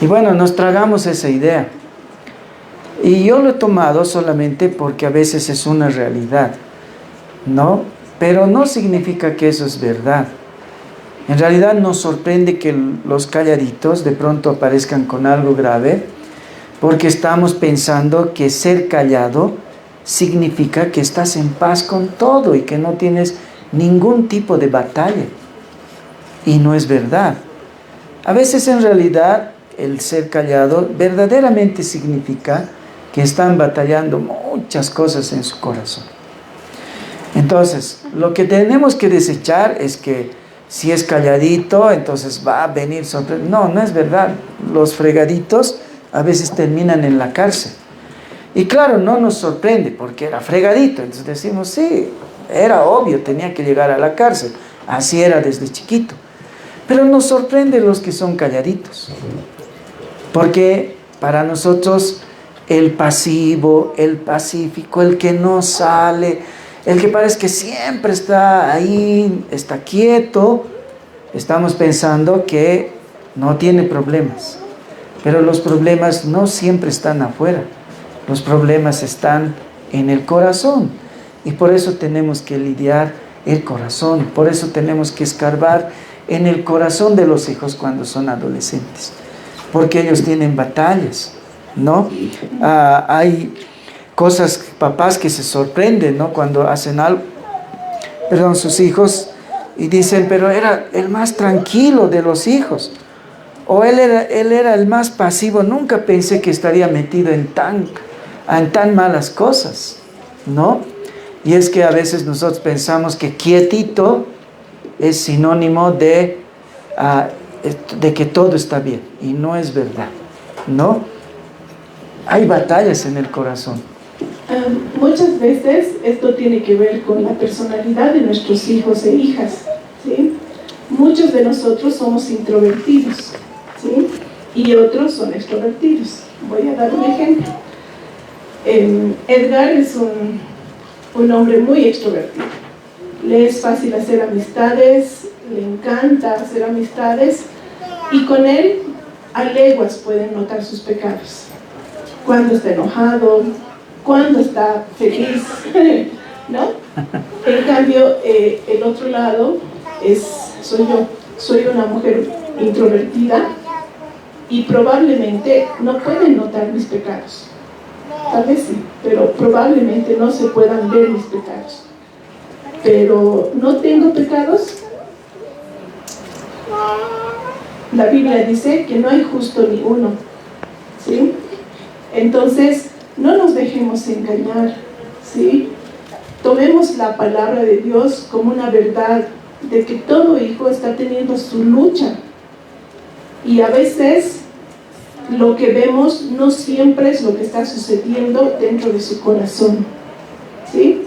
Y bueno, nos tragamos esa idea. Y yo lo he tomado solamente porque a veces es una realidad, ¿no? Pero no significa que eso es verdad. En realidad nos sorprende que los calladitos de pronto aparezcan con algo grave, porque estamos pensando que ser callado significa que estás en paz con todo y que no tienes ningún tipo de batalla. Y no es verdad. A veces en realidad el ser callado verdaderamente significa que están batallando muchas cosas en su corazón. Entonces, lo que tenemos que desechar es que si es calladito, entonces va a venir sobre... No, no es verdad. Los fregaditos a veces terminan en la cárcel. Y claro, no nos sorprende porque era fregadito. Entonces decimos, sí, era obvio, tenía que llegar a la cárcel. Así era desde chiquito. Pero nos sorprende los que son calladitos. Porque para nosotros el pasivo, el pacífico, el que no sale, el que parece que siempre está ahí, está quieto, estamos pensando que no tiene problemas. Pero los problemas no siempre están afuera. Los problemas están en el corazón. Y por eso tenemos que lidiar el corazón. Por eso tenemos que escarbar en el corazón de los hijos cuando son adolescentes. Porque ellos tienen batallas, ¿no? Hay cosas, papás que se sorprenden, ¿no? Cuando hacen algo, sus hijos, y dicen, pero era el más tranquilo de los hijos. O él era el más pasivo. Nunca pensé que estaría metido en tan malas cosas, ¿no? Y es que a veces nosotros pensamos que quietito es sinónimo de que todo está bien. Y no es verdad, ¿no? Hay batallas en el corazón. Muchas veces esto tiene que ver con la personalidad de nuestros hijos e hijas, ¿sí? Muchos de nosotros somos introvertidos, ¿sí? Y otros son extrovertidos. Voy a dar un ejemplo. Edgar es un hombre muy extrovertido. Le es fácil hacer amistades, le encanta hacer amistades, y con él a leguas pueden notar sus pecados. Cuando está enojado, cuando está feliz, ¿no? En cambio, el otro lado soy yo. Soy una mujer introvertida y probablemente no pueden notar mis pecados. Tal vez sí, pero probablemente no se puedan ver mis pecados. Pero no tengo pecados. La Biblia dice que no hay justo ni uno, ¿sí? Entonces, no nos dejemos engañar, ¿sí? Tomemos la palabra de Dios como una verdad de que todo hijo está teniendo su lucha. Y a veces lo que vemos no siempre es lo que está sucediendo dentro de su corazón, ¿sí?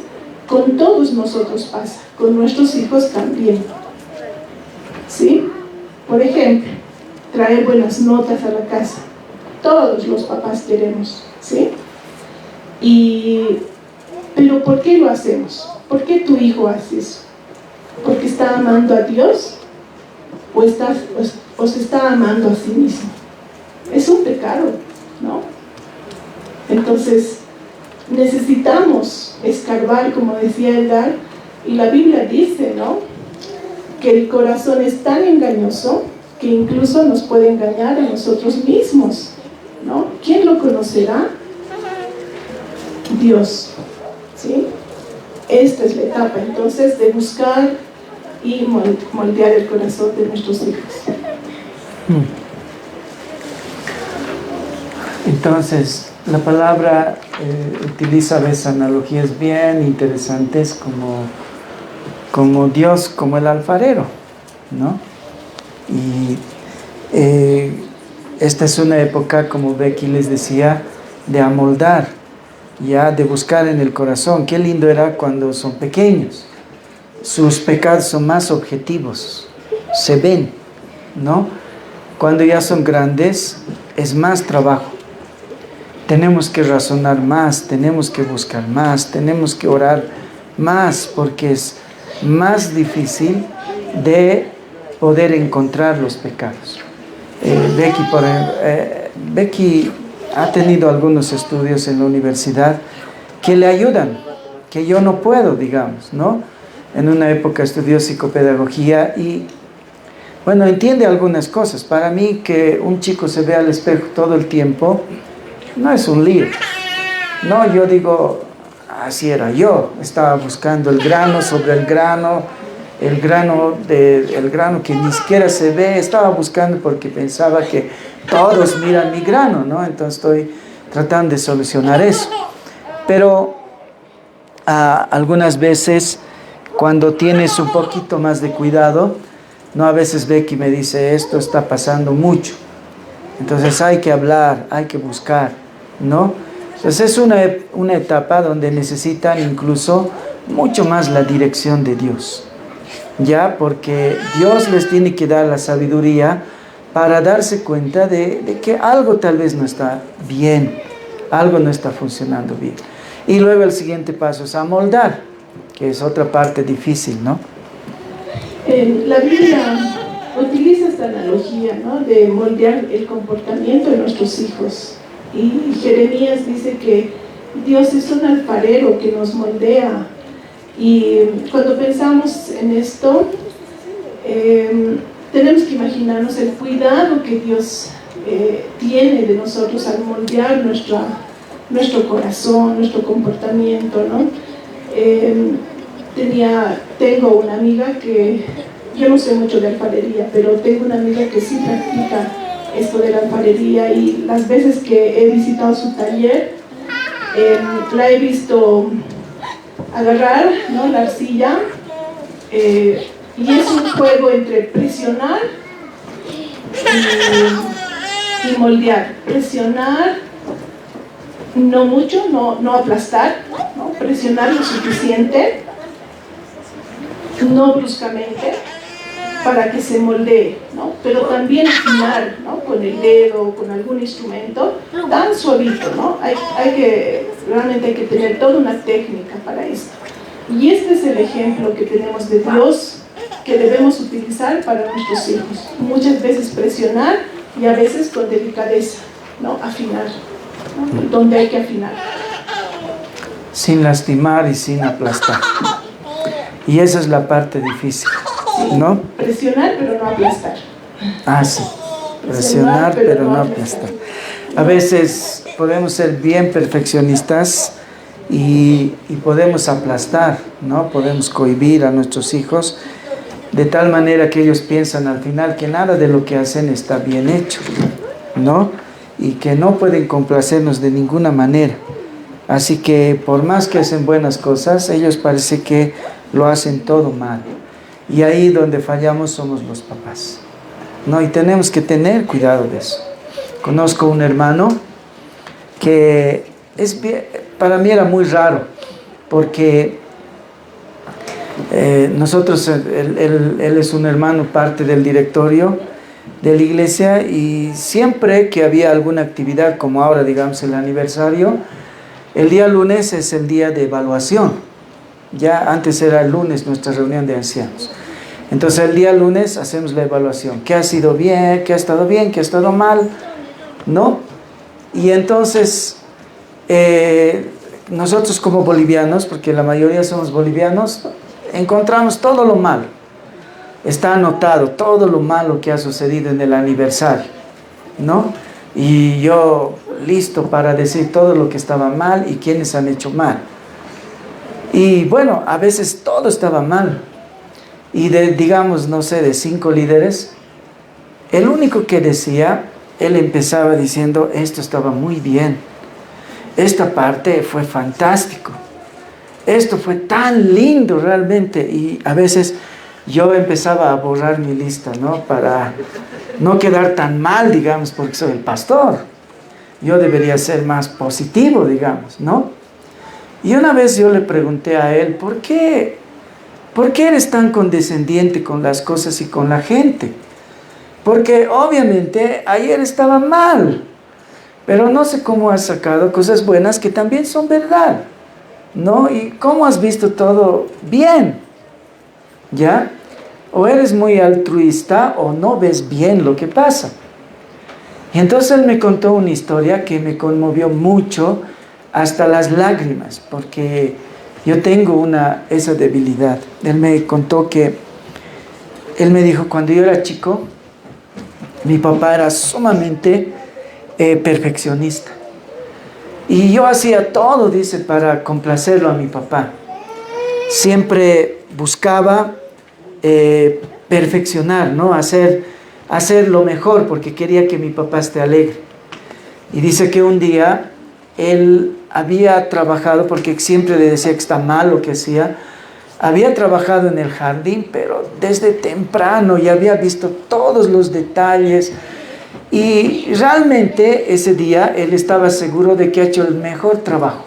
Con todos nosotros pasa, con nuestros hijos también, ¿sí? Por ejemplo, traer buenas notas a la casa. Todos los papás queremos, ¿sí? Pero ¿por qué lo hacemos? ¿Por qué tu hijo hace eso? ¿Porque está amando a Dios? ¿O se está amando a sí mismo? Es un pecado, ¿no? Entonces, necesitamos escarbar, como decía Edgar, y la Biblia dice, ¿no?, que el corazón es tan engañoso que incluso nos puede engañar a nosotros mismos, ¿no? ¿Quién lo conocerá? Dios, ¿sí? Esta es la etapa, entonces, de buscar y moldear el corazón de nuestros hijos. Entonces, la palabra utiliza a veces analogías bien interesantes como Dios, como el alfarero, ¿no? Y esta es una época, como Becky les decía, de amoldar. ya de buscar en el corazón. Qué lindo era cuando son pequeños. Sus pecados son más objetivos, se ven, ¿no? Cuando ya son grandes es más trabajo. Tenemos que razonar más, tenemos que buscar más, tenemos que orar más, porque es más difícil de poder encontrar los pecados. Becky ha tenido algunos estudios en la universidad que le ayudan, que yo no puedo, digamos, ¿no? En una época estudió psicopedagogía y, bueno, entiende algunas cosas. Para mí, que un chico se vea al espejo todo el tiempo no es un lío. No, yo digo, así era yo. Estaba buscando el grano sobre el grano que ni siquiera se ve. Estaba buscando porque pensaba que todos miran mi grano, ¿no? Entonces estoy tratando de solucionar eso. Pero algunas veces, cuando tienes un poquito más de cuidado, no, a veces Becky me dice, esto está pasando mucho. Entonces hay que hablar, hay que buscar, ¿no? Entonces es una etapa donde necesitan incluso mucho más la dirección de Dios, ¿ya? Porque Dios les tiene que dar la sabiduría para darse cuenta de que algo tal vez no está bien, algo no está funcionando bien. Y luego el siguiente paso es amoldar, que es otra parte difícil, ¿no? La Biblia utiliza esta analogía, ¿no?, de moldear el comportamiento de nuestros hijos. Y Jeremías dice que Dios es un alfarero que nos moldea. Y cuando pensamos en esto, tenemos que imaginarnos el cuidado que Dios tiene de nosotros al moldear nuestro corazón, nuestro comportamiento, ¿no? Tengo una amiga que, yo no sé mucho de alfarería, pero tengo una amiga que sí practica esto de la alfarería, y las veces que he visitado su taller, la he visto agarrar, ¿no?, la arcilla, y es un juego entre presionar y moldear. Presionar, no mucho, no aplastar, ¿no? Presionar lo suficiente, no bruscamente, para que se moldee, ¿no? Pero también afinar, ¿no?, con el dedo, con algún instrumento, tan suavito, ¿no? Realmente hay que tener toda una técnica para esto. Y este es el ejemplo que tenemos de Dios, que debemos utilizar para nuestros hijos. Muchas veces presionar, y a veces con delicadeza, ¿no?, afinar, ¿no?, donde hay que afinar. Sin lastimar y sin aplastar. Y esa es la parte difícil, ¿no? Presionar, pero no aplastar. Ah, sí. Presionar, pero no aplastar. A veces podemos ser bien perfeccionistas y podemos aplastar, ¿no? Podemos cohibir a nuestros hijos de tal manera que ellos piensan al final que nada de lo que hacen está bien hecho, ¿no? Y que no pueden complacernos de ninguna manera. Así que por más que hacen buenas cosas, ellos parece que lo hacen todo mal. Y ahí donde fallamos somos los papás, ¿no? Y tenemos que tener cuidado de eso. Conozco un hermano que para mí era muy raro, porque nosotros, él es un hermano, parte del directorio de la iglesia, y siempre que había alguna actividad, como ahora, digamos, el aniversario, el día lunes es el día de evaluación. Ya antes era el lunes nuestra reunión de ancianos. Entonces el día lunes hacemos la evaluación. ¿Qué ha sido bien? ¿Qué ha estado bien? ¿Qué ha estado mal? ¿No? Y entonces nosotros como bolivianos, porque la mayoría somos bolivianos, encontramos todo lo malo. Está anotado todo lo malo que ha sucedido en el aniversario, ¿no? Y yo listo para decir todo lo que estaba mal y quiénes han hecho mal. Y bueno, a veces todo estaba mal. Y digamos, no sé, de 5 líderes, el único que decía, él empezaba diciendo, esto estaba muy bien. Esta parte fue fantástico. Esto fue tan lindo realmente. Y a veces yo empezaba a borrar mi lista, ¿no? Para no quedar tan mal, digamos, porque soy el pastor. Yo debería ser más positivo, digamos, ¿no? Y una vez yo le pregunté a él, ¿por qué eres tan condescendiente con las cosas y con la gente? Porque obviamente ayer estaba mal, pero no sé cómo has sacado cosas buenas que también son verdad, ¿no? Y cómo has visto todo bien, ¿ya? O eres muy altruista o no ves bien lo que pasa. Y entonces él me contó una historia que me conmovió mucho, hasta las lágrimas, porque yo tengo esa debilidad. Él me contó él me dijo, cuando yo era chico, mi papá era sumamente perfeccionista. Y yo hacía todo, dice, para complacerlo a mi papá. Siempre buscaba perfeccionar, ¿no? Hacer lo mejor, porque quería que mi papá esté alegre. Y dice que un día él había trabajado, porque siempre le decía que está mal lo que hacía, había trabajado en el jardín, pero desde temprano y había visto todos los detalles. Y realmente ese día él estaba seguro de que ha hecho el mejor trabajo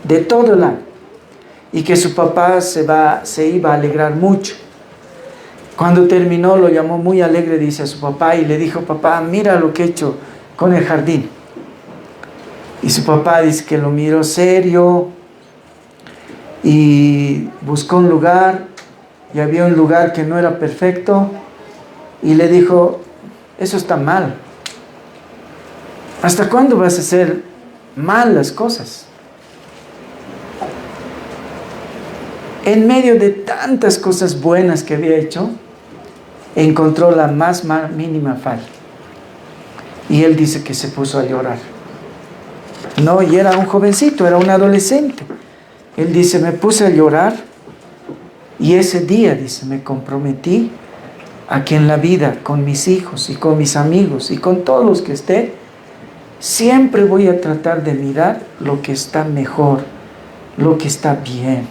de todo el año y que su papá se iba a alegrar mucho. Cuando terminó lo llamó muy alegre, dice, a su papá y le dijo, papá, mira lo que he hecho con el jardín. Y su papá dice que lo miró serio y buscó un lugar y había un lugar que no era perfecto y le dijo, eso está mal. ¿Hasta cuándo vas a hacer mal las cosas? En medio de tantas cosas buenas que había hecho, encontró la más mínima falla. Y él dice que se puso a llorar. No, y era un jovencito, era un adolescente. Él dice, me puse a llorar y ese día, dice, me comprometí a que en la vida, con mis hijos y con mis amigos y con todos los que esté, siempre voy a tratar de mirar lo que está mejor, lo que está bien.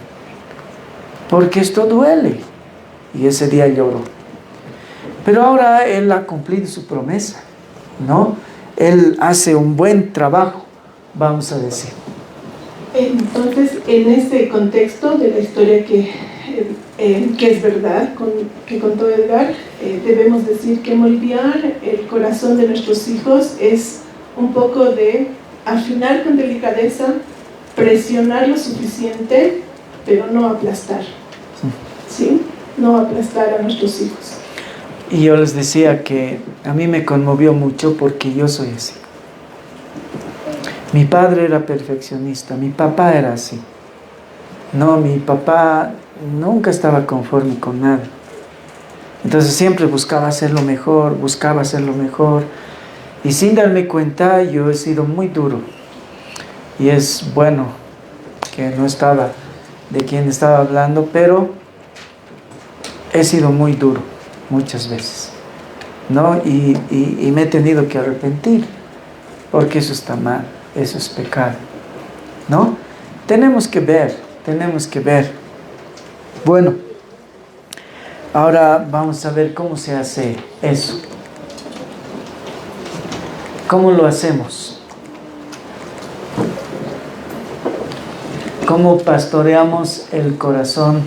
Porque esto duele. Y ese día lloró. Pero ahora él ha cumplido su promesa, ¿no? Él hace un buen trabajo, vamos a decir. Entonces, en este contexto de la historia que es verdad, que contó Edgar, debemos decir que moldear el corazón de nuestros hijos es un poco de afinar con delicadeza, presionar lo suficiente, pero no aplastar, ¿sí? No aplastar a nuestros hijos. Y yo les decía que a mí me conmovió mucho porque yo soy así. Mi padre era perfeccionista, mi papá era así. No, mi papá nunca estaba conforme con nada. Entonces siempre buscaba hacerlo mejor. Y sin darme cuenta, yo he sido muy duro. Y es bueno que no estaba de quien estaba hablando, pero he sido muy duro muchas veces, ¿no? Y me he tenido que arrepentir, porque eso está mal, eso es pecado, ¿no? Tenemos que ver. Bueno, ahora vamos a ver cómo se hace eso. ¿Cómo lo hacemos? ¿Cómo pastoreamos el corazón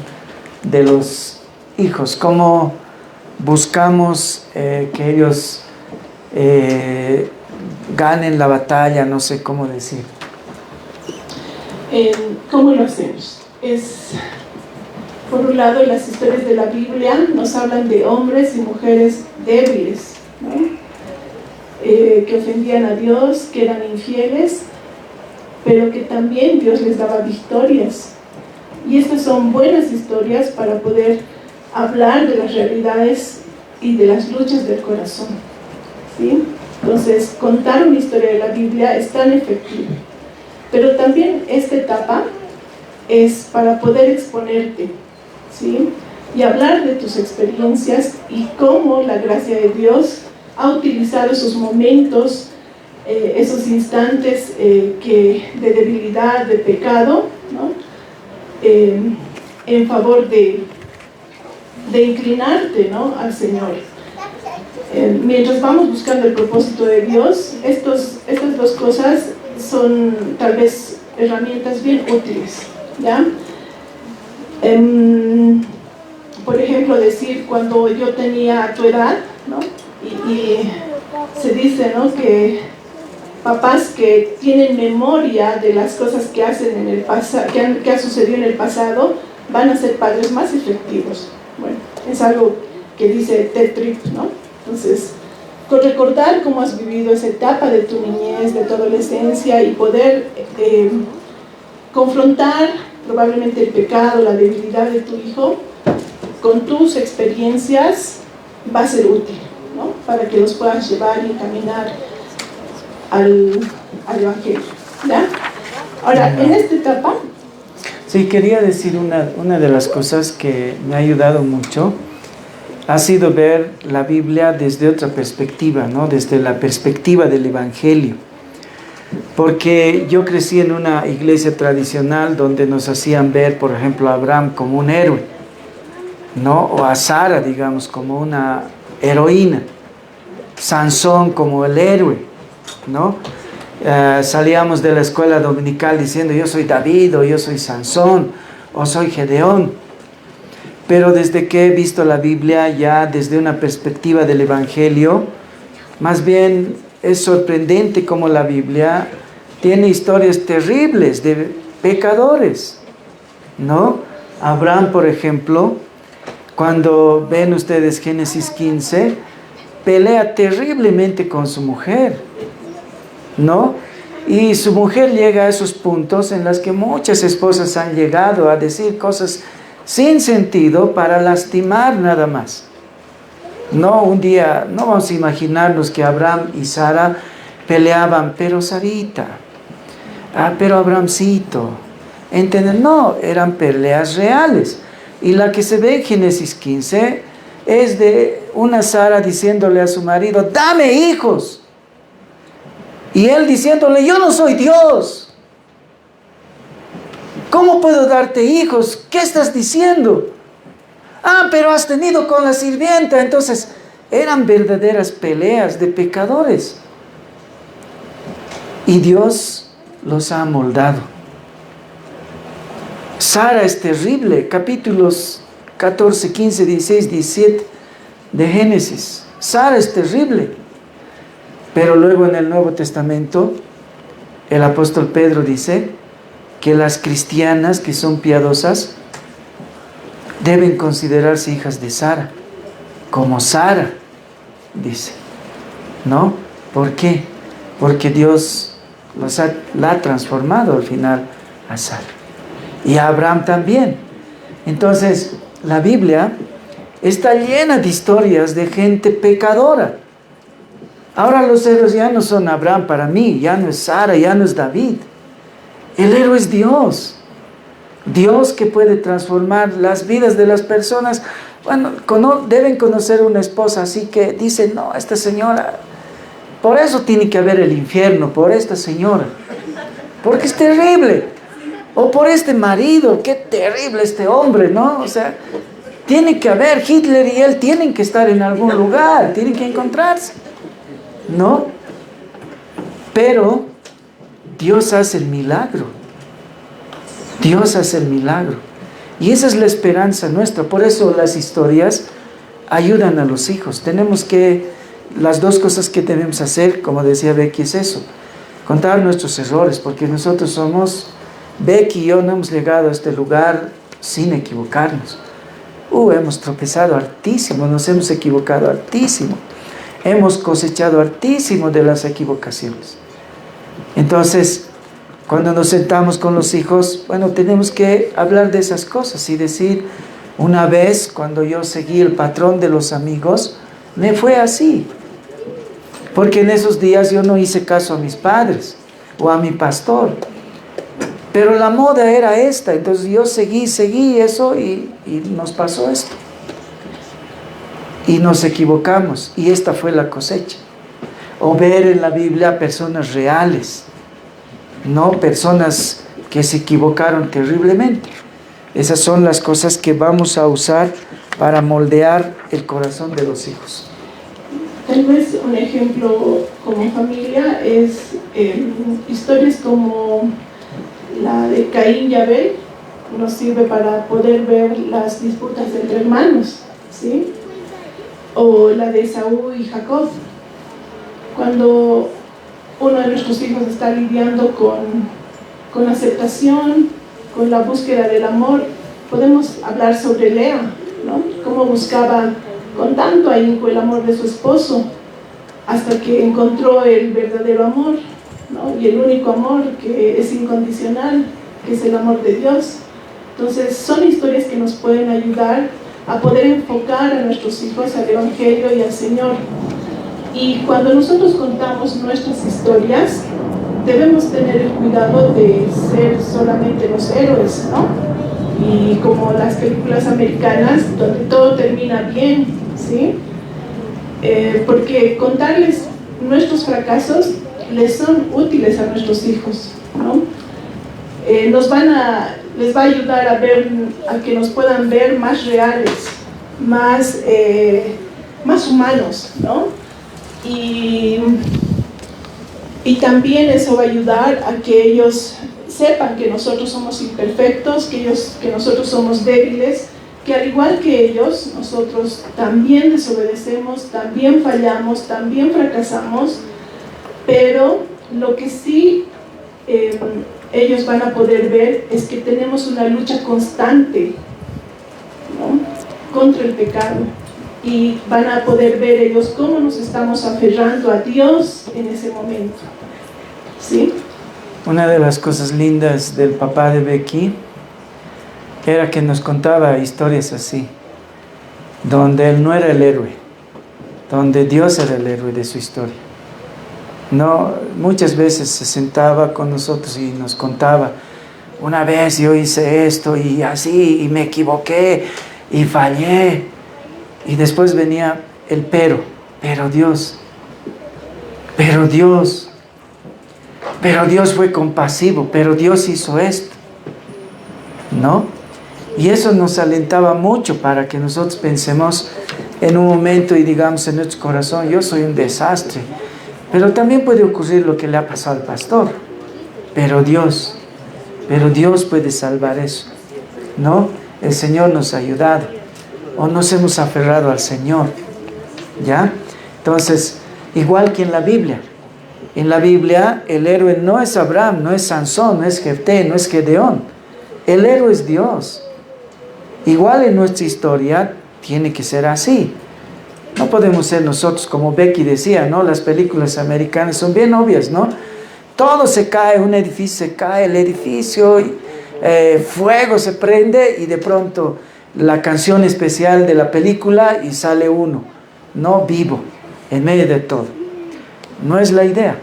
de los hijos? ¿Cómo buscamos que ellos ganen la batalla? No sé cómo decir. ¿Cómo lo hacemos? Por un lado, las historias de la Biblia nos hablan de hombres y mujeres débiles, ¿no? Que ofendían a Dios, que eran infieles, pero que también Dios les daba victorias. Y estas son buenas historias para poder hablar de las realidades y de las luchas del corazón, ¿sí? Entonces, contar una historia de la Biblia es tan efectivo. Pero también esta etapa es para poder exponerte, ¿sí? Y hablar de tus experiencias y cómo la gracia de Dios ha utilizado esos momentos, esos instantes de debilidad, de pecado, ¿no? En favor de inclinarte, ¿no?, al Señor. Mientras vamos buscando el propósito de Dios, estas dos cosas son tal vez herramientas bien útiles, ¿ya? Por ejemplo, decir, cuando yo tenía tu edad, ¿no? Y se dice, ¿no?, que papás que tienen memoria de las cosas que hacen en el pasado, que ha sucedido en el pasado, van a ser padres más efectivos. Bueno, es algo que dice Ted Tripp, ¿no? Entonces, con recordar cómo has vivido esa etapa de tu niñez, de tu adolescencia, y poder confrontar probablemente el pecado, la debilidad de tu hijo con tus experiencias, va a ser útil, ¿no?, para que los puedas llevar y encaminar al Evangelio, ¿ya? Ahora, en esta etapa... Sí, quería decir una de las cosas que me ha ayudado mucho ha sido ver la Biblia desde otra perspectiva, ¿no? Desde la perspectiva del Evangelio. Porque yo crecí en una iglesia tradicional donde nos hacían ver, por ejemplo, a Abraham como un héroe, ¿no? O a Sara, digamos, como una heroína, Sansón como el héroe, ¿no? Salíamos de la escuela dominical diciendo yo soy David, o yo soy Sansón, o soy Gedeón. Pero desde que he visto la Biblia ya desde una perspectiva del Evangelio, más bien es sorprendente cómo la Biblia tiene historias terribles de pecadores, ¿no? Abraham, por ejemplo, cuando ven ustedes Génesis 15, pelea terriblemente con su mujer, ¿no? Y su mujer llega a esos puntos en los que muchas esposas han llegado a decir cosas sin sentido para lastimar nada más. No, un día, no vamos a imaginarnos que Abraham y Sara peleaban, pero Sarita, pero Abrahamcito, ¿entienden? No, eran peleas reales. Y la que se ve en Génesis 15 es de una Sara diciéndole a su marido, dame hijos. Y él diciéndole, yo no soy Dios. ¿Cómo puedo darte hijos? ¿Qué estás diciendo? Pero has tenido con la sirvienta. Entonces, eran verdaderas peleas de pecadores. Y Dios los ha moldado. Sara es terrible. Capítulos 14, 15, 16, 17 de Génesis. Sara es terrible. Pero luego en el Nuevo Testamento, el apóstol Pedro dice que las cristianas que son piadosas deben considerarse hijas de Sara, como Sara, dice, ¿no? ¿Por qué? Porque Dios la ha transformado al final a Sara. Y a Abraham también. Entonces, la Biblia está llena de historias de gente pecadora. Ahora los héroes ya no son Abraham para mí, ya no es Sara, ya no es David. El héroe es Dios. Dios que puede transformar las vidas de las personas. Bueno, deben conocer una esposa así que dice, no, esta señora, por eso tiene que haber el infierno, por esta señora, porque es terrible. O por este marido, qué terrible este hombre, ¿no? O sea, tiene que haber, Hitler y él tienen que estar en algún lugar, tienen que encontrarse, ¿no? Pero Dios hace el milagro. Dios hace el milagro. Y esa es la esperanza nuestra. Por eso las historias ayudan a los hijos. Las dos cosas que tenemos que hacer, como decía Becky, es eso. Contar nuestros errores, porque nosotros Becky y yo no hemos llegado a este lugar sin equivocarnos. Hemos tropezado hartísimo, nos hemos equivocado hartísimo. Hemos cosechado hartísimo de las equivocaciones. Entonces, cuando nos sentamos con los hijos, bueno, tenemos que hablar de esas cosas y decir, una vez cuando yo seguí el patrón de los amigos, me fue así. Porque en esos días yo no hice caso a mis padres o a mi pastor. Pero la moda era esta, entonces yo seguí eso y nos pasó esto. Y nos equivocamos y esta fue la cosecha. O ver en la Biblia personas reales, no personas que se equivocaron terriblemente. Esas son las cosas que vamos a usar para moldear el corazón de los hijos. Tal vez un ejemplo como familia es historias como la de Caín y Abel nos sirve para poder ver las disputas entre hermanos, ¿sí? O la de Esaú y Jacob. Cuando uno de nuestros hijos está lidiando con la aceptación, con la búsqueda del amor, podemos hablar sobre Lea, ¿no? Cómo buscaba con tanto ahínco el amor de su esposo, hasta que encontró el verdadero amor, ¿no? Y el único amor que es incondicional, que es el amor de Dios. Entonces son historias que nos pueden ayudar a poder enfocar a nuestros hijos al Evangelio y al Señor. Y cuando nosotros contamos nuestras historias, debemos tener el cuidado de ser solamente los héroes, ¿no? Y como las películas americanas, donde todo termina bien, ¿sí? Porque contarles nuestros fracasos les son útiles a nuestros hijos, ¿no? Les va a ayudar a que nos puedan ver más reales, más humanos, ¿no? Y también eso va a ayudar a que ellos sepan que nosotros somos imperfectos, que nosotros somos débiles, que al igual que ellos, nosotros también desobedecemos, también fallamos, también fracasamos, pero lo que sí ellos van a poder ver es que tenemos una lucha constante, ¿no?, contra el pecado, y van a poder ver ellos cómo nos estamos aferrando a Dios en ese momento, ¿sí? Una de las cosas lindas del papá de Becky era que nos contaba historias así, donde él no era el héroe, donde Dios era el héroe de su historia. No, muchas veces se sentaba con nosotros y nos contaba: una vez yo hice esto y así, y me equivoqué y fallé. Y después venía el pero Dios fue compasivo, pero Dios hizo esto, ¿no? Y eso nos alentaba mucho para que nosotros pensemos en un momento y digamos en nuestro corazón: yo soy un desastre. Pero también puede ocurrir lo que le ha pasado al pastor. Pero Dios puede salvar eso, ¿no? El Señor nos ha ayudado, o nos hemos aferrado al Señor, ¿ya? Entonces, igual que en la Biblia. En la Biblia el héroe no es Abraham, no es Sansón, no es Jefté, no es Gedeón. El héroe es Dios. Igual en nuestra historia tiene que ser así. No podemos ser nosotros, como Becky decía, ¿no? Las películas americanas son bien obvias, ¿no? Todo se cae, un edificio se cae, el edificio, fuego se prende, y de pronto la canción especial de la película y sale uno, ¿no?, vivo, en medio de todo. No es la idea.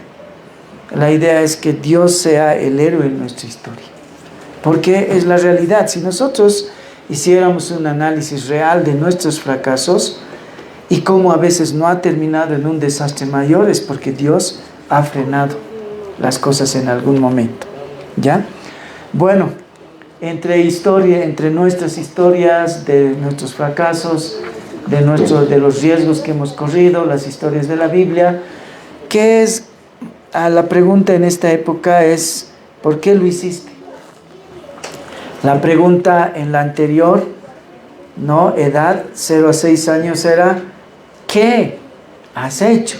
La idea es que Dios sea el héroe en nuestra historia, porque es la realidad. Si nosotros hiciéramos un análisis real de nuestros fracasos y cómo a veces no ha terminado en un desastre mayor, es porque Dios ha frenado las cosas en algún momento, ¿ya? Bueno, entre nuestras historias, de nuestros fracasos, de los riesgos que hemos corrido, las historias de la Biblia, ¿qué es? La pregunta en esta época es: ¿por qué lo hiciste? La pregunta en la anterior, ¿no?, edad 0 a 6 años, era: ¿qué has hecho?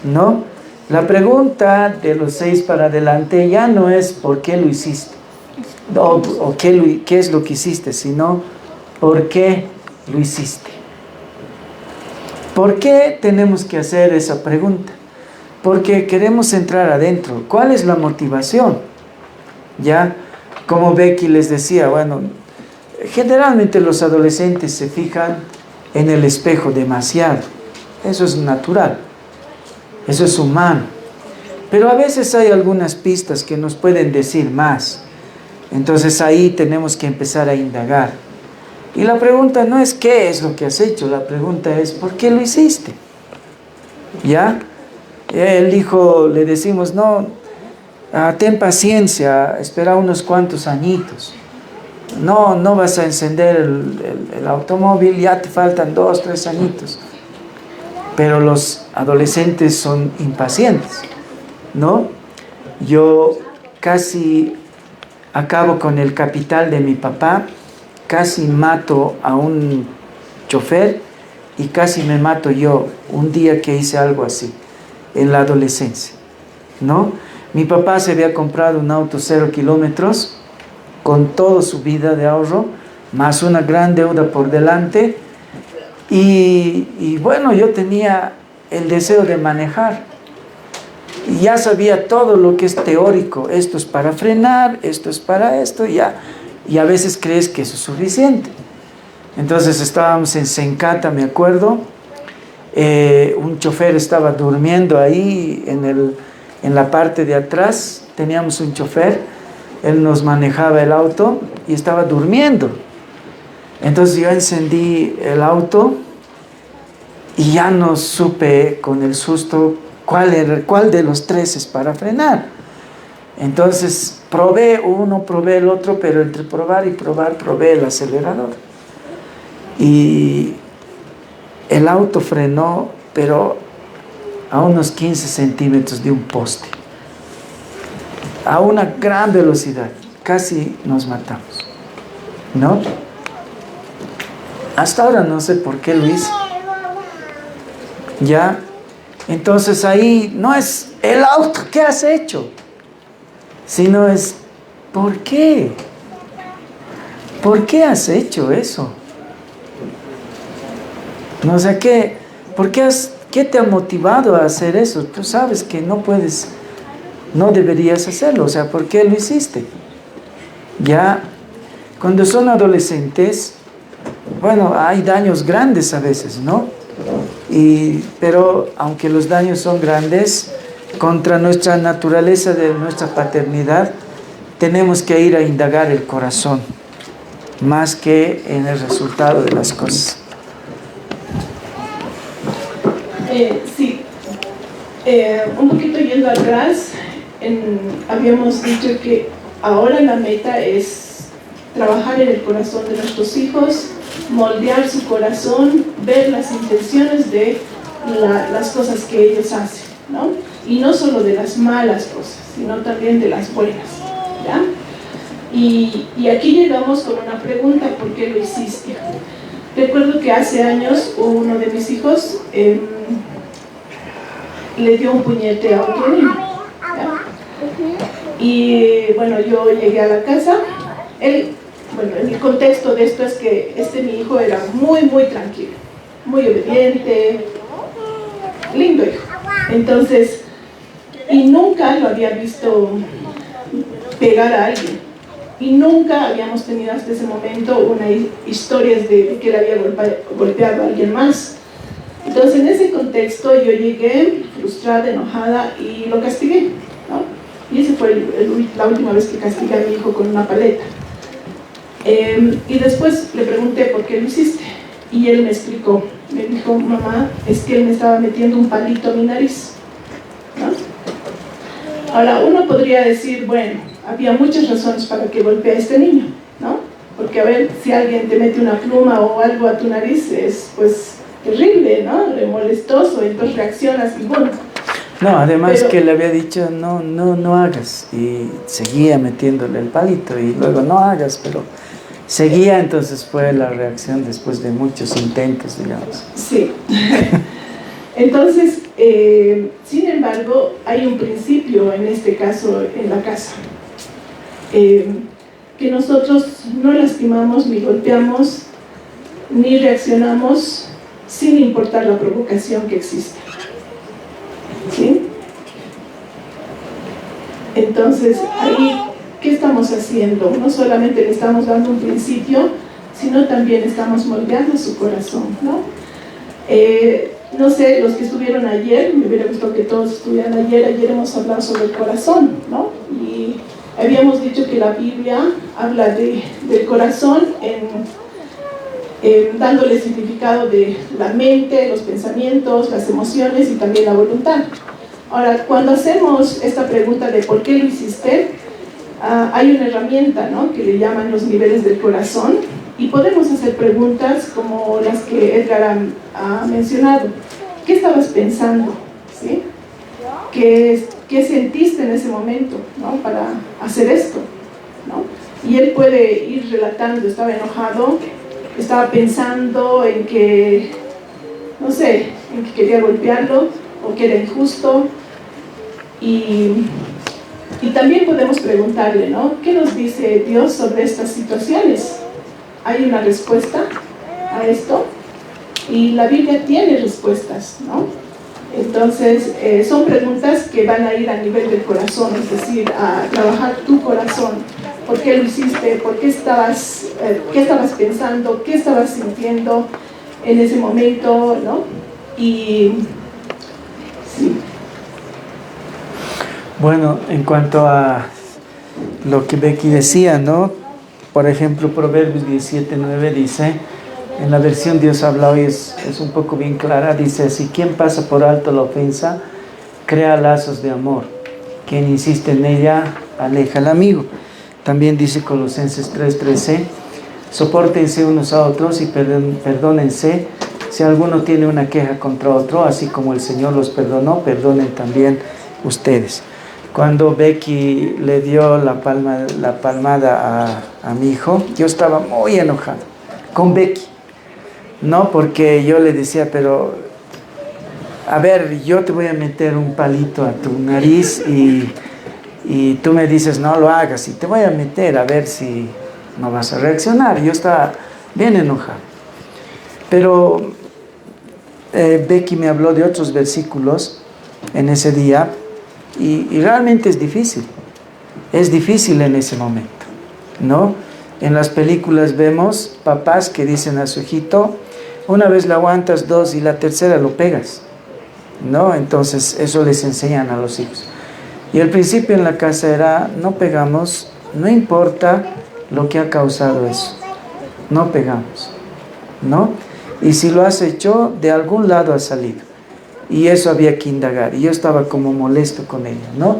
¿No? La pregunta de los 6 para adelante ya no es ¿por qué lo hiciste? O qué es lo que hiciste, sino ¿por qué lo hiciste? ¿Por qué tenemos que hacer esa pregunta? Porque queremos entrar adentro. ¿Cuál es la motivación? Ya, como Becky les decía, bueno, generalmente los adolescentes se fijan en el espejo demasiado. Eso es natural, eso es humano. Pero a veces hay algunas pistas que nos pueden decir más. Entonces ahí tenemos que empezar a indagar. Y la pregunta no es ¿qué es lo que has hecho? La pregunta es ¿por qué lo hiciste? ¿Ya? El hijo, le decimos: no, ten paciencia, espera unos cuantos añitos. No vas a encender el automóvil, ya te faltan 2, 3 añitos. Pero los adolescentes son impacientes, ¿no? Yo casi acabo con el capital de mi papá, casi mato a un chofer y casi me mato yo un día que hice algo así, en la adolescencia, ¿no? Mi papá se había comprado un auto 0 kilómetros con toda su vida de ahorro, más una gran deuda por delante, y bueno, yo tenía el deseo de manejar, y ya sabía todo lo que es teórico, esto es para frenar, esto es para esto, ya, y a veces crees que eso es suficiente. Entonces estábamos en Sencata, me acuerdo, un chofer estaba durmiendo ahí en la parte de atrás, teníamos un chofer, él nos manejaba el auto y estaba durmiendo. Entonces yo encendí el auto y ya no supe con el susto cuál de los tres es para frenar. Entonces probé uno, probé el otro, pero entre probar y probar, probé el acelerador. Y el auto frenó, pero a unos 15 centímetros de un poste, a una gran velocidad, casi nos matamos, ¿no? Hasta ahora no sé por qué lo hice. Ya, entonces ahí no es el auto, ¿qué has hecho? Sino es, ¿por qué? ¿Por qué has hecho eso? No sé qué, ¿qué te ha motivado a hacer eso? Tú sabes que no puedes, no deberías hacerlo, o sea, ¿por qué lo hiciste? Ya, cuando son adolescentes, bueno, hay daños grandes a veces, ¿no? Pero aunque los daños son grandes, contra nuestra naturaleza de nuestra paternidad, tenemos que ir a indagar el corazón, más que en el resultado de las cosas. Sí, un poquito yendo atrás, habíamos dicho que ahora la meta es trabajar en el corazón de nuestros hijos, moldear su corazón, ver las intenciones de las cosas que ellos hacen, ¿no? Y no solo de las malas cosas, sino también de las buenas, ¿ya? Y aquí llegamos con una pregunta: ¿por qué lo hiciste? Recuerdo que hace años uno de mis hijos le dio un puñete a otro niño, ¿ya? Y bueno, yo llegué a la casa. Bueno, en el contexto de esto es que mi hijo era muy, muy tranquilo, muy obediente, lindo hijo. Entonces, y nunca lo había visto pegar a alguien. Y nunca habíamos tenido hasta ese momento historias de que él había golpeado a alguien más. Entonces, en ese contexto yo llegué frustrada, enojada, y lo castigué, ¿no? Y esa fue la última vez que castigué a mi hijo con una paleta. Y después le pregunté por qué lo hiciste, y él me explicó. Me dijo: mamá, es que él me estaba metiendo un palito a mi nariz, ¿no? Ahora, uno podría decir, bueno, había muchas razones para que golpee a este niño, ¿no? Porque, a ver, si alguien te mete una pluma o algo a tu nariz, es pues terrible, ¿no? Molestoso, entonces reaccionas y bueno. No, además que le había dicho no hagas, y seguía metiéndole el palito, y luego no hagas, pero seguía. Entonces fue la reacción después de muchos intentos, digamos. Sí. Entonces, sin embargo, hay un principio en este caso en la casa, que nosotros no lastimamos ni golpeamos ni reaccionamos sin importar la provocación que existe, ¿sí? Entonces, ahí, ¿qué estamos haciendo? No solamente le estamos dando un principio, sino también estamos moldeando su corazón, ¿no? No sé, los que estuvieron ayer, me hubiera gustado que todos estuvieran ayer. Ayer hemos hablado sobre el corazón, ¿no? Y habíamos dicho que la Biblia habla del corazón dándole significado de la mente, los pensamientos, las emociones y también la voluntad. Ahora, cuando hacemos esta pregunta de ¿por qué lo hiciste?, hay una herramienta, ¿no?, que le llaman los niveles del corazón, y podemos hacer preguntas como las que Edgar ha mencionado. ¿Qué estabas pensando? ¿Sí? ¿Qué sentiste en ese momento, ¿no?, para hacer esto? ¿no? Y él puede ir relatando, estaba enojado, estaba pensando en que, no sé, en que quería golpearlo o que era injusto. Y también podemos preguntarle, ¿no? ¿Qué nos dice Dios sobre estas situaciones? ¿Hay una respuesta a esto? Y la Biblia tiene respuestas, ¿no? Entonces, son preguntas que van a ir a nivel del corazón, es decir, a trabajar tu corazón. ¿Por qué lo hiciste? ¿Por qué qué estabas pensando? ¿Qué estabas sintiendo en ese momento? ¿No? Y sí. Bueno, en cuanto a lo que Becky decía, ¿no? Por ejemplo, Proverbios 17:9 dice, en la versión Dios habla hoy es un poco bien clara, dice así: quien pasa por alto la ofensa, crea lazos de amor. Quien insiste en ella, aleja al amigo. También dice Colosenses 3:13, sopórtense unos a otros y perdónense. Si alguno tiene una queja contra otro, así como el Señor los perdonó, perdonen también ustedes. Cuando Becky le dio la palmada a mi hijo, yo estaba muy enojado con Becky. No, porque yo le decía, pero a ver, yo te voy a meter un palito a tu nariz y tú me dices no lo hagas, y te voy a meter a ver si no vas a reaccionar. Yo estaba bien enojado. Pero Becky me habló de otros versículos en ese día y realmente es difícil en ese momento, ¿no? En las películas vemos papás que dicen a su hijito, una vez lo aguantas, dos, y la tercera lo pegas, ¿no? Entonces eso les enseñan a los hijos. Y el principio en la casa era, no pegamos, no importa lo que ha causado eso, no pegamos, ¿no? Y si lo has hecho, de algún lado ha salido. Y eso había que indagar. Y yo estaba como molesto con ella, ¿no?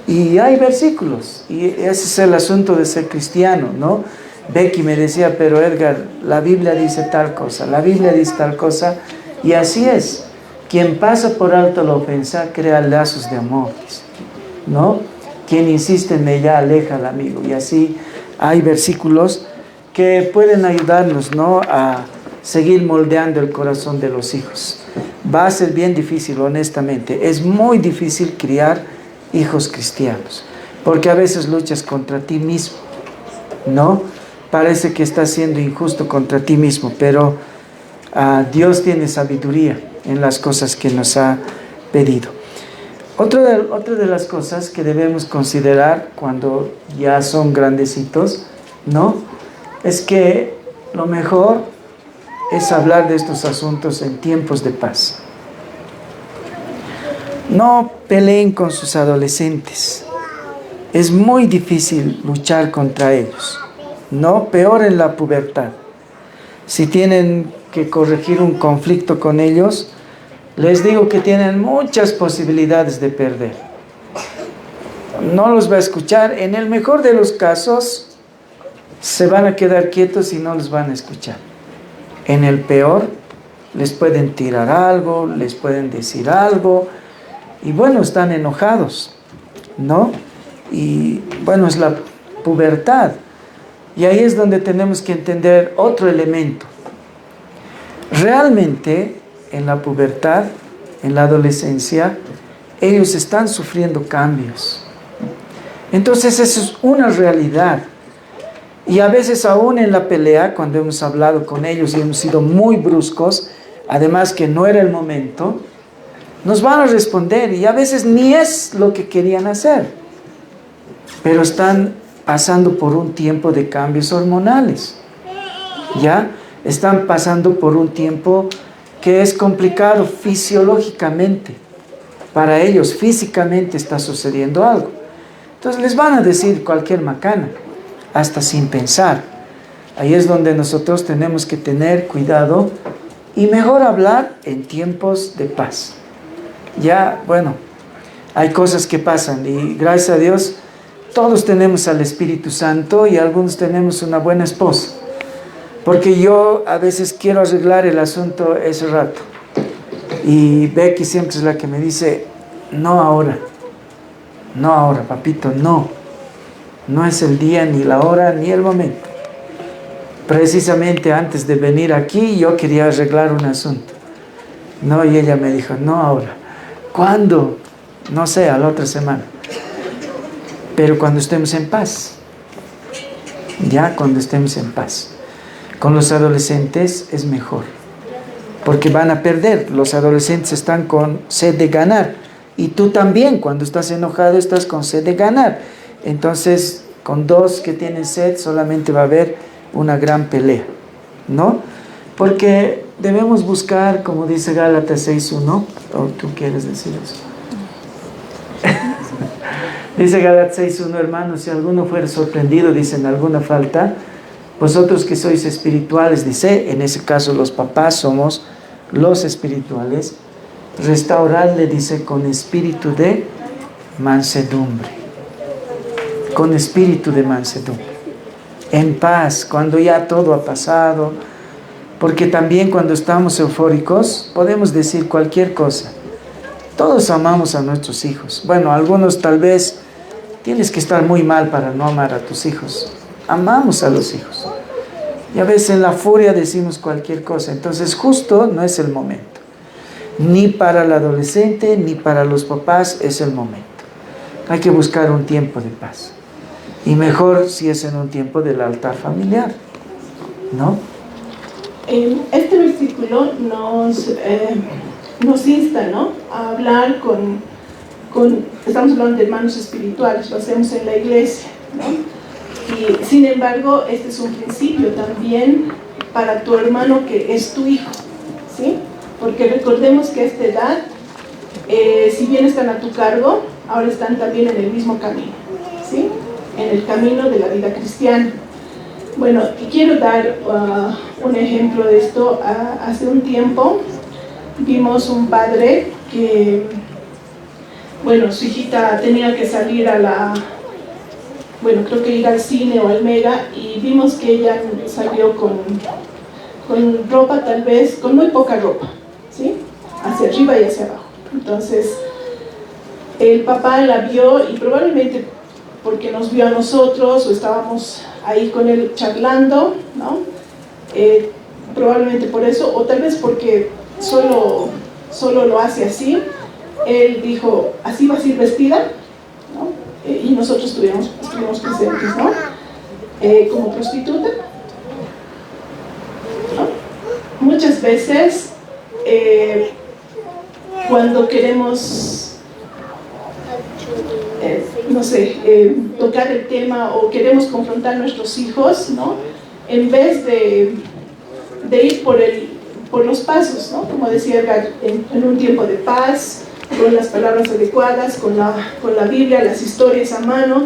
Y hay versículos. Y ese es el asunto de ser cristiano, ¿no? Becky me decía, pero Edgar, la Biblia dice tal cosa, la Biblia dice tal cosa. Y así es. Quien pasa por alto la ofensa, crea lazos de amor, ¿no? Quien insiste en ella, aleja al amigo. Y así hay versículos que pueden ayudarnos, ¿no?, a seguir moldeando el corazón de los hijos. Va a ser bien difícil, honestamente. Es muy difícil criar hijos cristianos, porque a veces luchas contra ti mismo, ¿no? Parece que estás siendo injusto contra ti mismo, pero Dios tiene sabiduría en las cosas que nos ha pedido. Otra de las cosas que debemos considerar cuando ya son grandecitos, ¿no?, es que lo mejor es hablar de estos asuntos en tiempos de paz. No peleen con sus adolescentes. Es muy difícil luchar contra ellos, ¿no? Peor en la pubertad. Si tienen que corregir un conflicto con ellos, les digo que tienen muchas posibilidades de perder. No los va a escuchar. En el mejor de los casos, se van a quedar quietos y no los van a escuchar. En el peor, les pueden tirar algo, les pueden decir algo, y bueno, están enojados, ¿no? Y bueno, es la pubertad. Y ahí es donde tenemos que entender otro elemento. Realmente, en la pubertad, en la adolescencia, ellos están sufriendo cambios. Entonces, eso es una realidad. Y a veces aún en la pelea, cuando hemos hablado con ellos y hemos sido muy bruscos, además que no era el momento, nos van a responder y a veces ni es lo que querían hacer. Pero están pasando por un tiempo de cambios hormonales, ¿ya? Están pasando por un tiempo que es complicado fisiológicamente. Para ellos físicamente está sucediendo algo. Entonces les van a decir cualquier macana, hasta sin pensar. Ahí es donde nosotros tenemos que tener cuidado y mejor hablar en tiempos de paz. Ya, bueno, hay cosas que pasan y gracias a Dios todos tenemos al Espíritu Santo y algunos tenemos una buena esposa. Porque yo a veces quiero arreglar el asunto ese rato. Y Becky siempre es la que me dice, no ahora, papito, no. No es el día, ni la hora, ni el momento. Precisamente antes de venir aquí, yo quería arreglar un asunto. No, y ella me dijo, no ahora. ¿Cuándo? No sé, a la otra semana. Pero cuando estemos en paz. Ya cuando estemos en paz. Con los adolescentes es mejor. Porque van a perder. Los adolescentes están con sed de ganar. Y tú también, cuando estás enojado, estás con sed de ganar. Entonces, con dos que tienen sed, solamente va a haber una gran pelea, ¿no? Porque debemos buscar, como dice Gálatas 6:1, ¿o tú quieres decir eso? Dice Gálatas 6:1, hermanos, si alguno fuera sorprendido, dice, en alguna falta, vosotros que sois espirituales, dice, en ese caso los papás somos los espirituales, restauradle, dice, con espíritu de mansedumbre. Con espíritu de mansedumbre. En paz, cuando ya todo ha pasado. Porque también cuando estamos eufóricos, podemos decir cualquier cosa. Todos amamos a nuestros hijos. Bueno, algunos tal vez tienes que estar muy mal para no amar a tus hijos. Amamos a los hijos. Y a veces en la furia decimos cualquier cosa. Entonces justo no es el momento. Ni para el adolescente, ni para los papás es el momento. Hay que buscar un tiempo de paz. Y mejor si es en un tiempo del altar familiar, ¿no? Este versículo nos insta, ¿no?, a hablar estamos hablando de hermanos espirituales, lo hacemos en la iglesia, ¿no? Y sin embargo, este es un principio también para tu hermano que es tu hijo, ¿sí? Porque recordemos que a esta edad, si bien están a tu cargo, ahora están también en el mismo camino, ¿sí? En el camino de la vida cristiana. Bueno, y quiero dar un ejemplo de esto. Hace un tiempo vimos un padre que, bueno, su hijita tenía que salir creo que ir al cine o al Mega, y vimos que ella salió con ropa, tal vez, con muy poca ropa, ¿sí? Hacia arriba y hacia abajo. Entonces, el papá la vio y probablemente porque nos vio a nosotros o estábamos ahí con él charlando, ¿no? Probablemente por eso, o tal vez porque solo lo hace así. Él dijo, ¿así vas a ir vestida?, ¿no? Y nosotros estuvimos presentes, ¿no? Como prostituta, ¿no? Muchas veces cuando queremos tocar el tema o queremos confrontar a nuestros hijos, ¿no?, en vez de ir por los pasos, ¿no?, como decía Edgar, en un tiempo de paz, con las palabras adecuadas, con la Biblia, las historias a mano,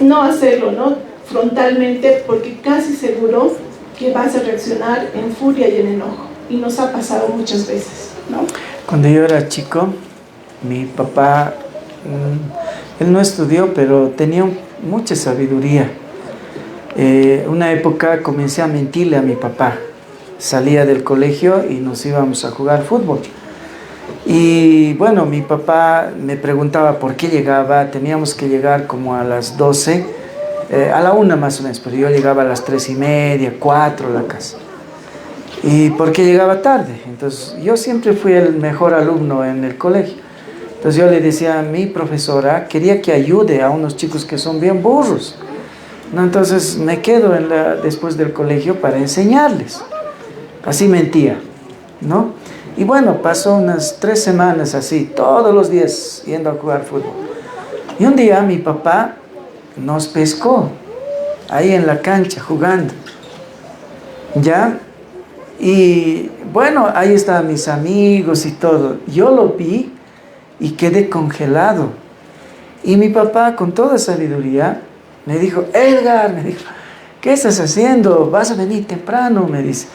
no hacerlo, ¿no?, frontalmente, porque casi seguro que vas a reaccionar en furia y en enojo, y nos ha pasado muchas veces, ¿no? Cuando yo era chico, mi papá, él no estudió, pero tenía mucha sabiduría. Una época comencé a mentirle a mi papá. Salía del colegio y nos íbamos a jugar fútbol. Y bueno, mi papá me preguntaba por qué llegaba. Teníamos que llegar como a las 12, a la 1 más o menos, pero yo llegaba a las 3:30, 4 a la casa. ¿Y por qué llegaba tarde? Entonces, yo siempre fui el mejor alumno en el colegio. Entonces yo le decía a mi profesora, quería que ayude a unos chicos que son bien burros, ¿no? Entonces me quedo después del colegio para enseñarles. Así mentía, ¿no? Y bueno, pasó unas 3 semanas así, todos los días yendo a jugar fútbol. Y un día mi papá nos pescó ahí en la cancha jugando, ¿ya? Y bueno, ahí estaban mis amigos y todo. Yo lo vi y quedé congelado. Y mi papá, con toda sabiduría, me dijo, Edgar, me dijo, ¿qué estás haciendo? ¿Vas a venir temprano? Me dice,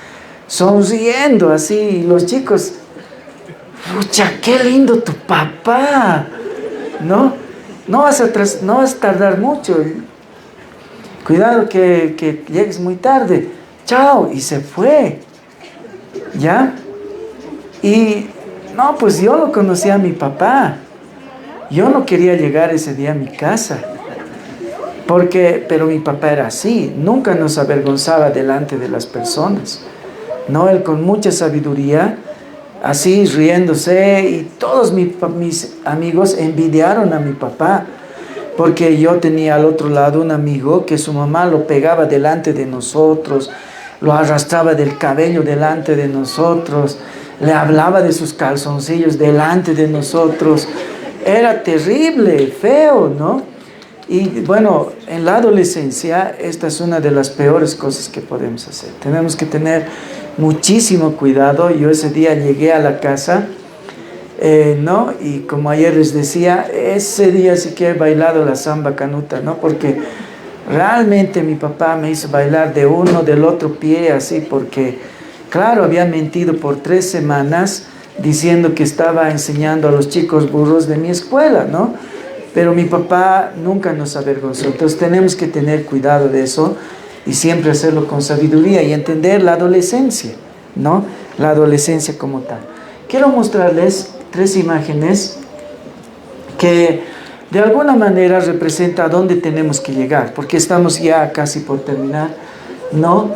sonriendo así, los chicos, pucha, qué lindo tu papá, ¿no? No vas a tardar mucho, cuidado que llegues muy tarde, chao, y se fue, ¿ya? Y no, pues yo lo conocía a mi papá, yo no quería llegar ese día a mi casa, Pero mi papá era así, nunca nos avergonzaba delante de las personas, ¿no? Él con mucha sabiduría, así riéndose, y todos mis amigos envidiaron a mi papá, porque yo tenía al otro lado un amigo que su mamá lo pegaba delante de nosotros, lo arrastraba del cabello delante de nosotros, le hablaba de sus calzoncillos delante de nosotros. Era terrible, feo, ¿no? Y bueno, en la adolescencia esta es una de las peores cosas que podemos hacer. Tenemos que tener muchísimo cuidado. Yo ese día llegué a la casa, ¿no? Y como ayer les decía, ese día sí que he bailado la samba canuta, ¿no? Porque realmente mi papá me hizo bailar de uno, del otro pie, así, porque, claro, había mentido por 3 semanas diciendo que estaba enseñando a los chicos burros de mi escuela, ¿no? Pero mi papá nunca nos avergonzó. Entonces tenemos que tener cuidado de eso y siempre hacerlo con sabiduría y entender la adolescencia, ¿no? La adolescencia como tal. Quiero mostrarles 3 imágenes que de alguna manera representa a dónde tenemos que llegar, porque estamos ya casi por terminar, ¿no?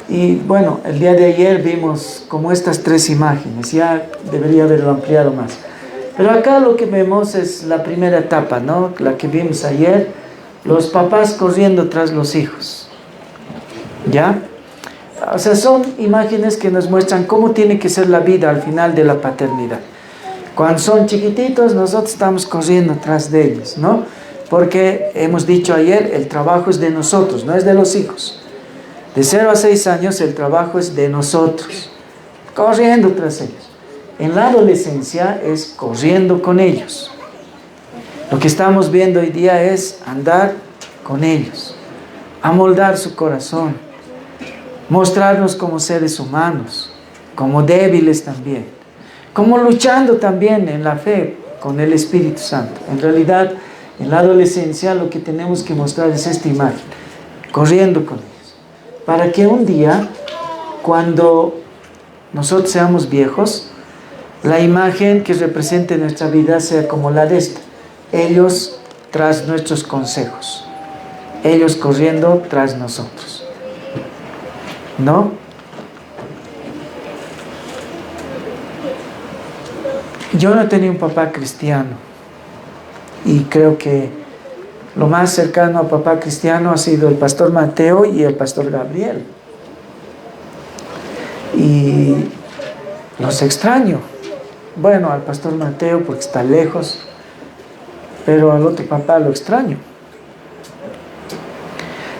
Y bueno, el día de ayer vimos como estas 3 imágenes, ya debería haberlo ampliado más. Pero acá lo que vemos es la primera etapa, ¿no? La que vimos ayer, los papás corriendo tras los hijos, ¿ya? O sea, son imágenes que nos muestran cómo tiene que ser la vida al final de la paternidad. Cuando son chiquititos, nosotros estamos corriendo tras de ellos, ¿no? Porque hemos dicho ayer, el trabajo es de nosotros, no es de los hijos. De 0 a 6 años el trabajo es de nosotros, corriendo tras ellos. En la adolescencia es corriendo con ellos. Lo que estamos viendo hoy día es andar con ellos, amoldar su corazón, mostrarnos como seres humanos, como débiles también, como luchando también en la fe con el Espíritu Santo. En realidad, en la adolescencia lo que tenemos que mostrar es esta imagen, corriendo con ellos, para que un día, cuando nosotros seamos viejos, la imagen que represente nuestra vida sea como la de esta. Ellos tras nuestros consejos. Ellos corriendo tras nosotros. ¿No? Yo no tenía un papá cristiano. Y creo que lo más cercano a papá cristiano ha sido el pastor Mateo y el pastor Gabriel. Y los extraño. Bueno, al pastor Mateo porque está lejos, pero al otro papá lo extraño.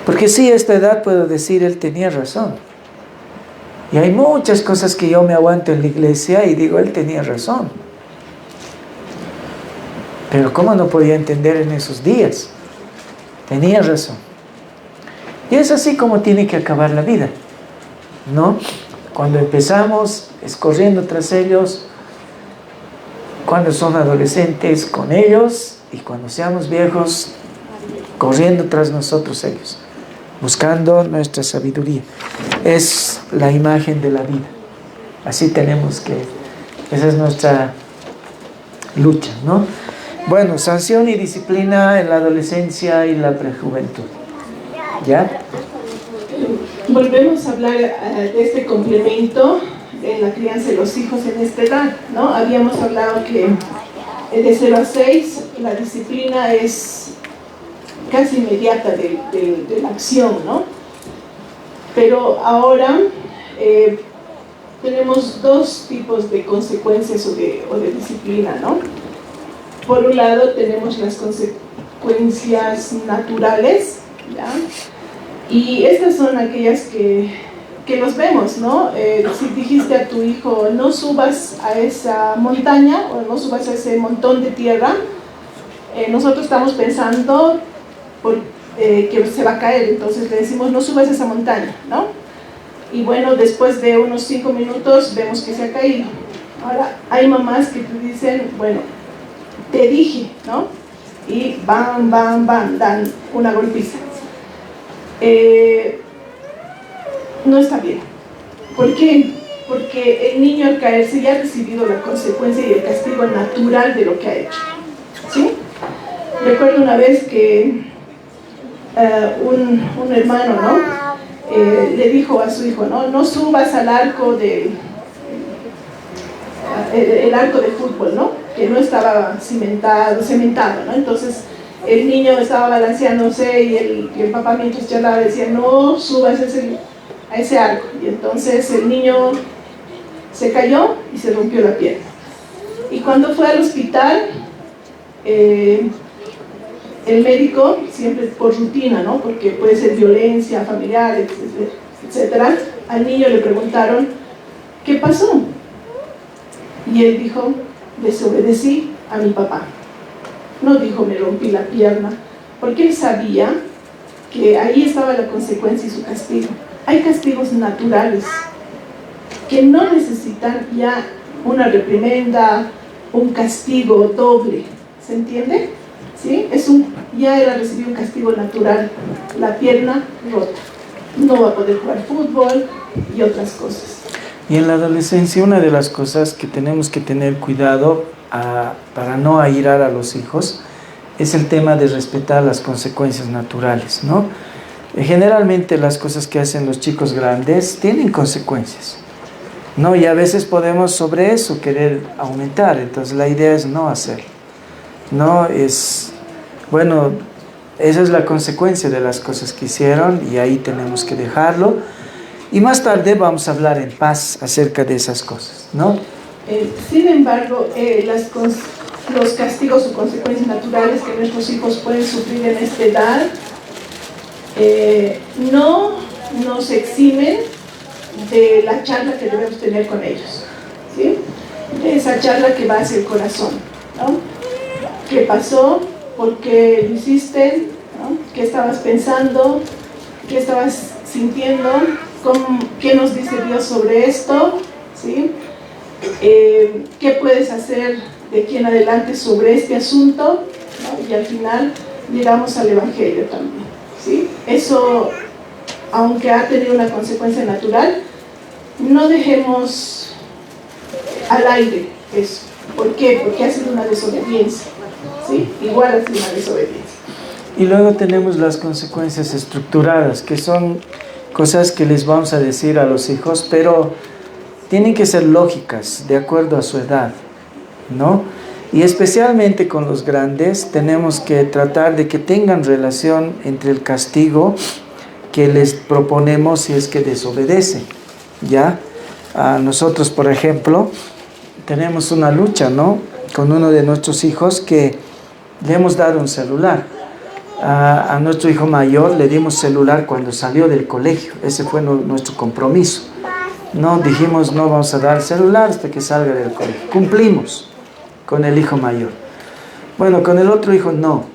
Porque sí, a esta edad puedo decir, él tenía razón. Y hay muchas cosas que yo me aguanto en la iglesia y digo, él tenía razón. Pero ¿cómo no podía entender en esos días? Tenía razón. Y es así como tiene que acabar la vida, ¿no? Cuando empezamos, es corriendo tras ellos. Cuando son adolescentes, con ellos. Y cuando seamos viejos, corriendo tras nosotros ellos, buscando nuestra sabiduría. Es la imagen de la vida. Así tenemos que, esa es nuestra lucha, ¿no? Bueno, sanción y disciplina en la adolescencia y la prejuventud. ¿Ya? Volvemos a hablar de este complemento en la crianza de los hijos en esta edad, ¿no? Habíamos hablado que de 0 a 6 la disciplina es casi inmediata de la acción, ¿no? Pero ahora tenemos 2 tipos de consecuencias o de disciplina, ¿no? Por un lado tenemos las consecuencias naturales, ¿ya? Y estas son aquellas que los vemos, ¿no? Si dijiste a tu hijo, no subas a esa montaña o no subas a ese montón de tierra, nosotros estamos pensando que se va a caer, entonces le decimos, no subas a esa montaña, ¿no? Y bueno, después de unos 5 minutos vemos que se ha caído. Ahora, hay mamás que te dicen, bueno, te dije, ¿no? Y bam, bam, bam, dan una golpiza. No está bien. ¿Por qué? Porque el niño al caerse ya ha recibido la consecuencia y el castigo natural de lo que ha hecho, ¿sí? Recuerdo una vez que un hermano, ¿no? Le dijo a su hijo, no subas al arco el arco de fútbol, ¿no? Que no estaba cementado, ¿no? Entonces el niño estaba balanceándose y el papá mientras charlaba decía, no subas a ese arco. Y entonces el niño se cayó y se rompió la pierna. Y cuando fue al hospital, el médico, siempre por rutina, ¿no? Porque puede ser violencia familiar, etcétera, al niño le preguntaron, ¿qué pasó? Y él dijo, desobedecí a mi papá. No dijo, me rompí la pierna, porque él sabía que ahí estaba la consecuencia y su castigo. Hay castigos naturales que no necesitan ya una reprimenda, un castigo doble, ¿se entiende? ¿Sí? Ya él ha recibido un castigo natural, la pierna rota, no va a poder jugar fútbol y otras cosas. Y en la adolescencia una de las cosas que tenemos que tener cuidado para no airar a los hijos es el tema de respetar las consecuencias naturales, ¿no? Generalmente las cosas que hacen los chicos grandes tienen consecuencias, ¿no? Y a veces podemos sobre eso querer aumentar, entonces la idea es no hacerlo, ¿no? Bueno, esa es la consecuencia de las cosas que hicieron y ahí tenemos que dejarlo. Y más tarde vamos a hablar en paz acerca de esas cosas, ¿no? Sin embargo, los castigos o consecuencias naturales que nuestros hijos pueden sufrir en esta edad no nos eximen de la charla que debemos tener con ellos, ¿sí? De esa charla que va hacia el corazón, ¿no? ¿Qué pasó? ¿Por qué lo hiciste? ¿No? ¿Qué estabas pensando? ¿Qué estabas sintiendo? ¿Qué nos dice Dios sobre esto? ¿Sí? ¿Qué puedes hacer de aquí en adelante sobre este asunto? ¿No? Y al final llegamos al Evangelio también, ¿sí? Eso, aunque ha tenido una consecuencia natural, no dejemos al aire eso. ¿Por qué? Porque ha sido una desobediencia, ¿sí? Igual ha sido una desobediencia. Y luego tenemos las consecuencias estructuradas, que son cosas que les vamos a decir a los hijos, pero tienen que ser lógicas, de acuerdo a su edad, ¿no? Y especialmente con los grandes, tenemos que tratar de que tengan relación entre el castigo que les proponemos si es que desobedecen, ¿ya? Nosotros, por ejemplo, tenemos una lucha, ¿no? Con uno de nuestros hijos que le hemos dado un celular. A nuestro hijo mayor le dimos celular cuando salió del colegio. Ese fue nuestro compromiso. No dijimos, no vamos a dar celular hasta que salga del colegio. Cumplimos con el hijo mayor. Bueno, con el otro hijo no,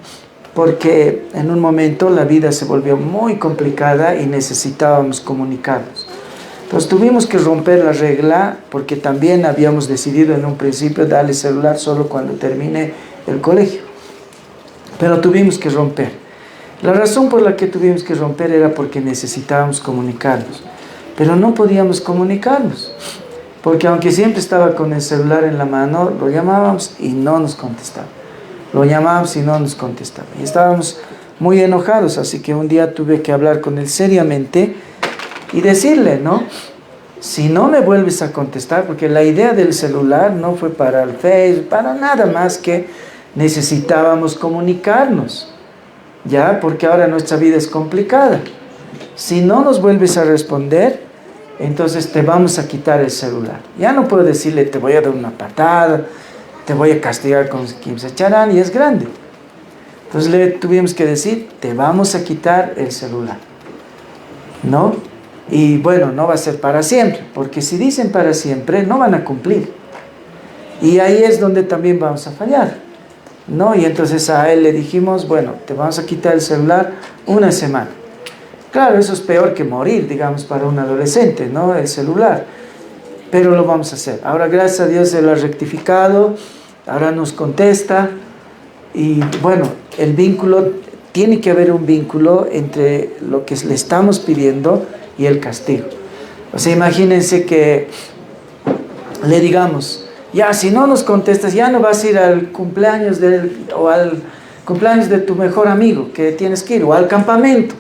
porque en un momento la vida se volvió muy complicada y necesitábamos comunicarnos. Entonces tuvimos que romper la regla, porque también habíamos decidido en un principio darle celular solo cuando termine el colegio. Pero tuvimos que romper. La razón por la que tuvimos que romper era porque necesitábamos comunicarnos. Pero no podíamos comunicarnos. Porque aunque siempre estaba con el celular en la mano, lo llamábamos y no nos contestaba. Lo llamábamos y no nos contestaba. Y estábamos muy enojados, así que un día tuve que hablar con él seriamente y decirle, ¿no? Si no me vuelves a contestar, porque la idea del celular no fue para el Facebook, para nada más que necesitábamos comunicarnos, ¿ya? Porque ahora nuestra vida es complicada. Si no nos vuelves a responder, entonces te vamos a quitar el celular. Ya no puedo decirle, te voy a dar una patada, te voy a castigar con 15 charán, y es grande. Entonces le tuvimos que decir, te vamos a quitar el celular, ¿no? Y bueno, no va a ser para siempre, porque si dicen para siempre, no van a cumplir. Y ahí es donde también vamos a fallar, ¿no? Y entonces a él le dijimos, bueno, te vamos a quitar el celular una semana. Claro, eso es peor que morir, digamos, para un adolescente, ¿no? El celular. Pero lo vamos a hacer. Ahora, gracias a Dios, él ha rectificado, ahora nos contesta. Y bueno, el vínculo, tiene que haber un vínculo entre lo que le estamos pidiendo y el castigo. O sea, imagínense que le digamos, ya, si no nos contestas, ya no vas a ir al cumpleaños de él, o al cumpleaños de tu mejor amigo que tienes que ir, o al campamento.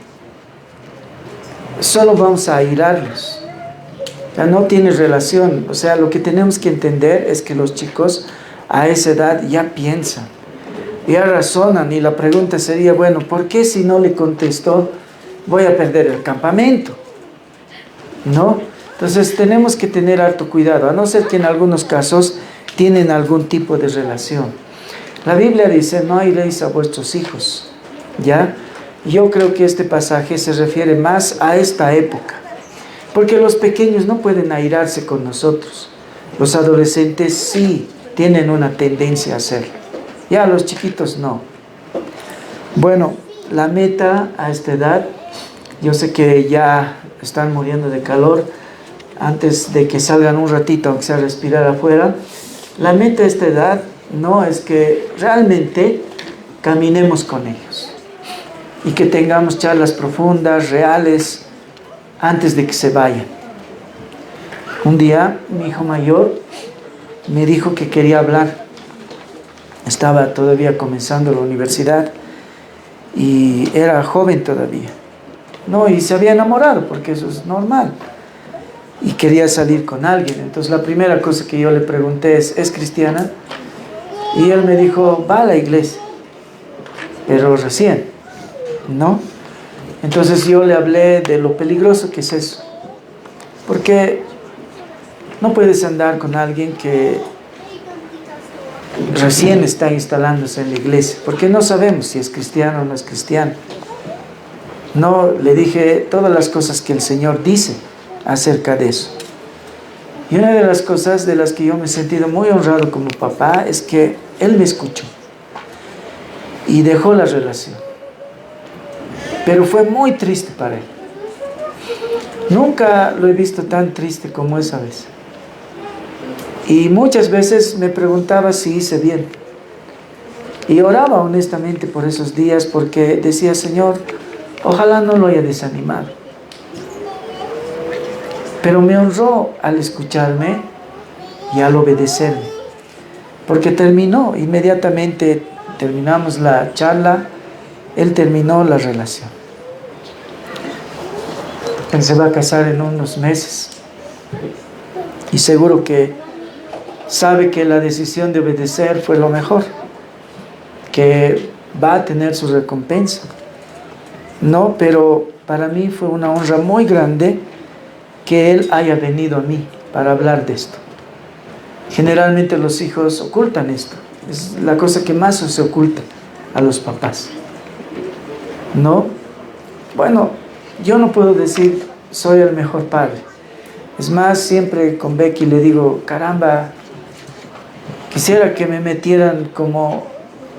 Solo vamos a airarlos. Ya no tiene relación. O sea, lo que tenemos que entender es que los chicos a esa edad ya piensan, ya razonan, y la pregunta sería, bueno, ¿por qué si no le contestó voy a perder el campamento? ¿No? Entonces tenemos que tener harto cuidado, a no ser que en algunos casos tienen algún tipo de relación. La Biblia dice, no airéis a vuestros hijos, ¿ya? Yo creo que este pasaje se refiere más a esta época, porque los pequeños no pueden airarse con nosotros. Los adolescentes sí tienen una tendencia a hacerlo, ya los chiquitos no. Bueno, la meta a esta edad, yo sé que ya están muriendo de calor, antes de que salgan un ratito, aunque sea a respirar afuera. La meta a esta edad no es que realmente caminemos con ellos y que tengamos charlas profundas, reales, antes de que se vayan. Un día mi hijo mayor me dijo que quería hablar. Estaba todavía comenzando la universidad y era joven todavía, ¿no? Y se había enamorado, porque eso es normal, y quería salir con alguien. Entonces la primera cosa que yo le pregunté ¿es cristiana? Y él me dijo, va a la iglesia, pero recién, ¿no? Entonces yo le hablé de lo peligroso que es eso, porque no puedes andar con alguien que recién está instalándose en la iglesia, porque no sabemos si es cristiano o no es cristiano. No, le dije todas las cosas que el Señor dice acerca de eso. Y una de las cosas de las que yo me he sentido muy honrado como papá es que él me escuchó y dejó la relación. Pero fue muy triste para él. Nunca lo he visto tan triste como esa vez. Y muchas veces me preguntaba si hice bien. Y oraba honestamente por esos días, porque decía, Señor, ojalá no lo haya desanimado. Pero me honró al escucharme y al obedecerme, porque terminó inmediatamente. Terminamos la charla, él terminó la relación. Él se va a casar en unos meses y seguro que sabe que la decisión de obedecer fue lo mejor, que va a tener su recompensa. No, pero para mí fue una honra muy grande que él haya venido a mí para hablar de esto. Generalmente los hijos ocultan esto. Es la cosa que más se oculta a los papás, ¿no? Bueno, yo no puedo decir soy el mejor padre. Es más, siempre con Becky le digo, caramba, quisiera que me metieran como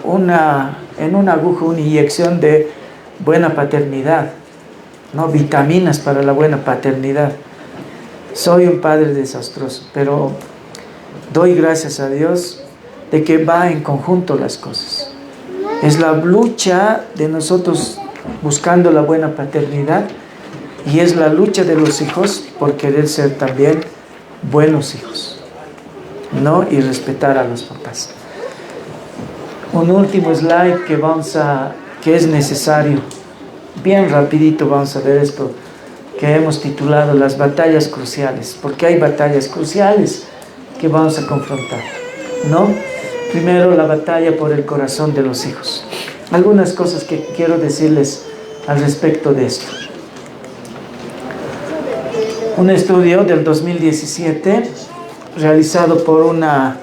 en una aguja, una inyección de buena paternidad, ¿no? Vitaminas para la buena paternidad. Soy un padre desastroso, pero doy gracias a Dios de que va en conjunto las cosas. Es la lucha de nosotros buscando la buena paternidad, y es la lucha de los hijos por querer ser también buenos hijos, ¿no? Y respetar a los papás. Un último slide que es necesario. Bien rapidito vamos a ver esto que hemos titulado las batallas cruciales, porque hay batallas cruciales que vamos a confrontar, ¿no? Primero, la batalla por el corazón de los hijos. Algunas cosas que quiero decirles al respecto de esto. Un estudio del 2017 realizado por una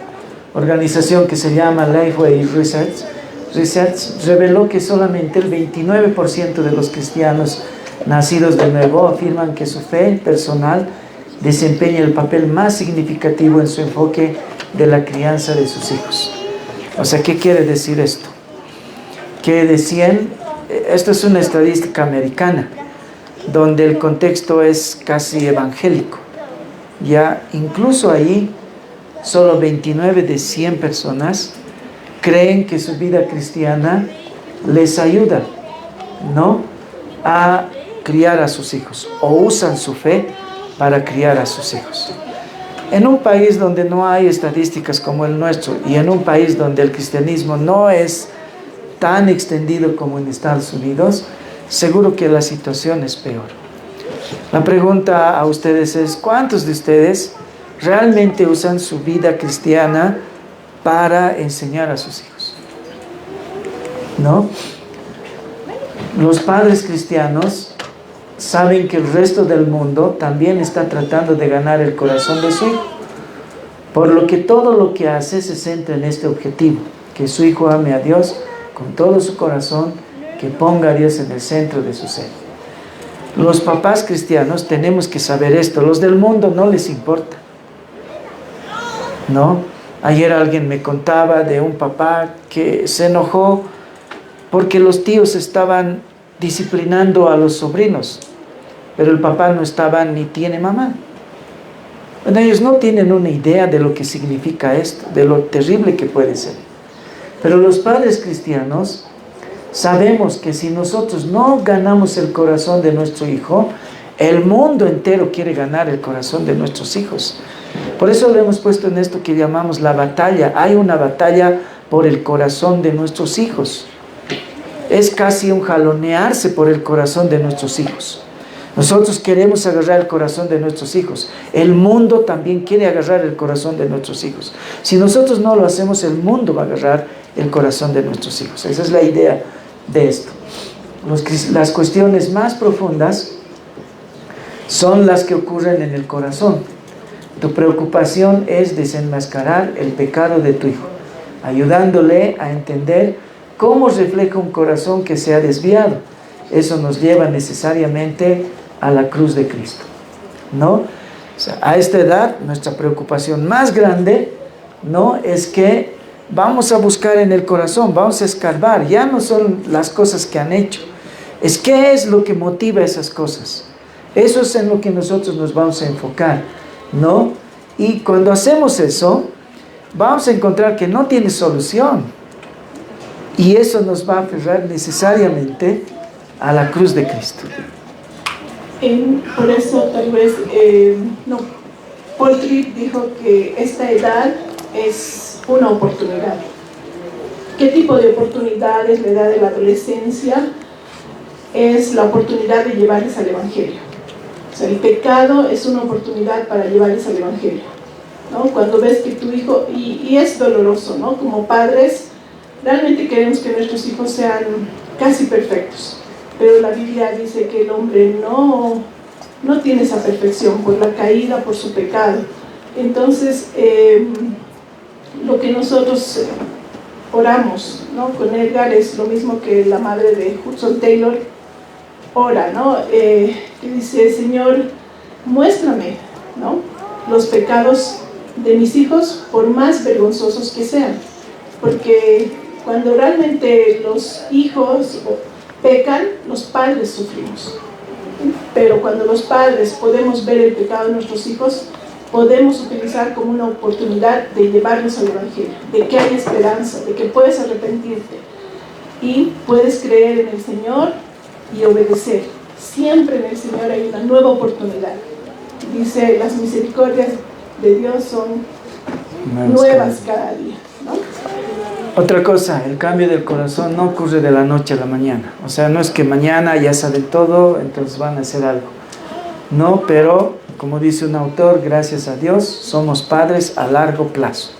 organización que se llama Lifeway Research reveló que solamente el 29% de los cristianos nacidos de nuevo afirman que su fe personal desempeña el papel más significativo en su enfoque de la crianza de sus hijos. O sea, ¿qué quiere decir esto? Que decían, esto es una estadística americana, donde el contexto es casi evangélico. Ya incluso ahí, solo 29 de 100 personas creen que su vida cristiana les ayuda, ¿no?, a criar a sus hijos, o usan su fe para criar a sus hijos. En un país donde no hay estadísticas como el nuestro, y en un país donde el cristianismo no es tan extendido como en Estados Unidos, seguro que la situación es peor. La pregunta a ustedes es, ¿cuántos de ustedes realmente usan su vida cristiana para enseñar a sus hijos? ¿No? Los padres cristianos saben que el resto del mundo también está tratando de ganar el corazón de su hijo, por lo que todo lo que hace se centra en este objetivo, que su hijo ame a Dios con todo su corazón, que ponga a Dios en el centro de su ser. Los papás cristianos tenemos que saber esto. Los del mundo no les importa, ¿no? Ayer alguien me contaba de un papá que se enojó porque los tíos estaban disciplinando a los sobrinos, pero el papá no estaba ni tiene mamá. Bueno, ellos no tienen una idea de lo que significa esto, de lo terrible que puede ser. Pero los padres cristianos sabemos que si nosotros no ganamos el corazón de nuestro hijo, el mundo entero quiere ganar el corazón de nuestros hijos. Por eso lo hemos puesto en esto que llamamos la batalla. Hay una batalla por el corazón de nuestros hijos. Es casi un jalonearse por el corazón de nuestros hijos. Nosotros queremos agarrar el corazón de nuestros hijos. El mundo también quiere agarrar el corazón de nuestros hijos. Si nosotros no lo hacemos, el mundo va a agarrar el corazón de nuestros hijos. Esa es la idea de esto. Las cuestiones más profundas son las que ocurren en el corazón. Tu preocupación es desenmascarar el pecado de tu hijo, ayudándole a entender cómo refleja un corazón que se ha desviado. Eso nos lleva necesariamente a la cruz de Cristo, ¿no? O sea, a esta edad, nuestra preocupación más grande, ¿no?, es que vamos a buscar en el corazón, vamos a escarbar. Ya no son las cosas que han hecho, es qué es lo que motiva esas cosas. Eso es en lo que nosotros nos vamos a enfocar, ¿no? Y cuando hacemos eso, vamos a encontrar que no tiene solución. Y eso nos va a aferrar necesariamente a la cruz de Cristo. Por eso tal vez, Paul Tripp dijo que esta edad es una oportunidad. ¿Qué tipo de oportunidad es la edad de la adolescencia? Es la oportunidad de llevarles al Evangelio. O sea, el pecado es una oportunidad para llevarles al Evangelio, ¿no? Cuando ves que tu hijo, y es doloroso, ¿no? Como padres, realmente queremos que nuestros hijos sean casi perfectos, pero la Biblia dice que el hombre no tiene esa perfección por la caída, por su pecado. Entonces, lo que nosotros oramos, ¿no?, con Edgar es lo mismo que la madre de Hudson Taylor ora, ¿no? Que dice: Señor, muéstrame, ¿no?, los pecados de mis hijos, por más vergonzosos que sean, porque cuando realmente los hijos pecan, los padres sufrimos. Pero cuando los padres podemos ver el pecado de nuestros hijos, podemos utilizar como una oportunidad de llevarlos al Evangelio, de que hay esperanza, de que puedes arrepentirte y puedes creer en el Señor y obedecer. Siempre en el Señor hay una nueva oportunidad. Dice, las misericordias de Dios son nuevas cada día, ¿no? Otra cosa, el cambio del corazón no ocurre de la noche a la mañana. O sea, no es que mañana ya saben todo, entonces van a hacer algo. No, pero como dice un autor, gracias a Dios, somos padres a largo plazo.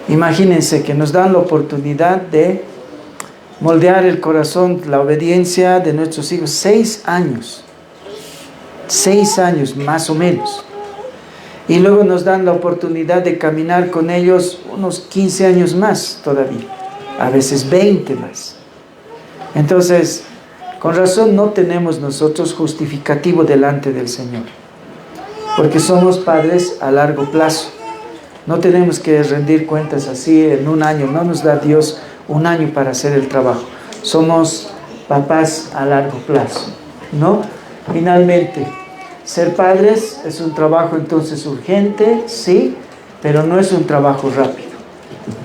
Imagínense que nos dan la oportunidad de moldear el corazón, la obediencia de nuestros hijos, 6 años. 6 años más o menos. Y luego nos dan la oportunidad de caminar con ellos unos 15 años más todavía, a veces 20 más. Entonces, con razón no tenemos nosotros justificativo delante del Señor, porque somos padres a largo plazo. No tenemos que rendir cuentas así en un año, no nos da Dios un año para hacer el trabajo. Somos papás a largo plazo, ¿no? Finalmente, ser padres es un trabajo entonces urgente, sí, pero no es un trabajo rápido.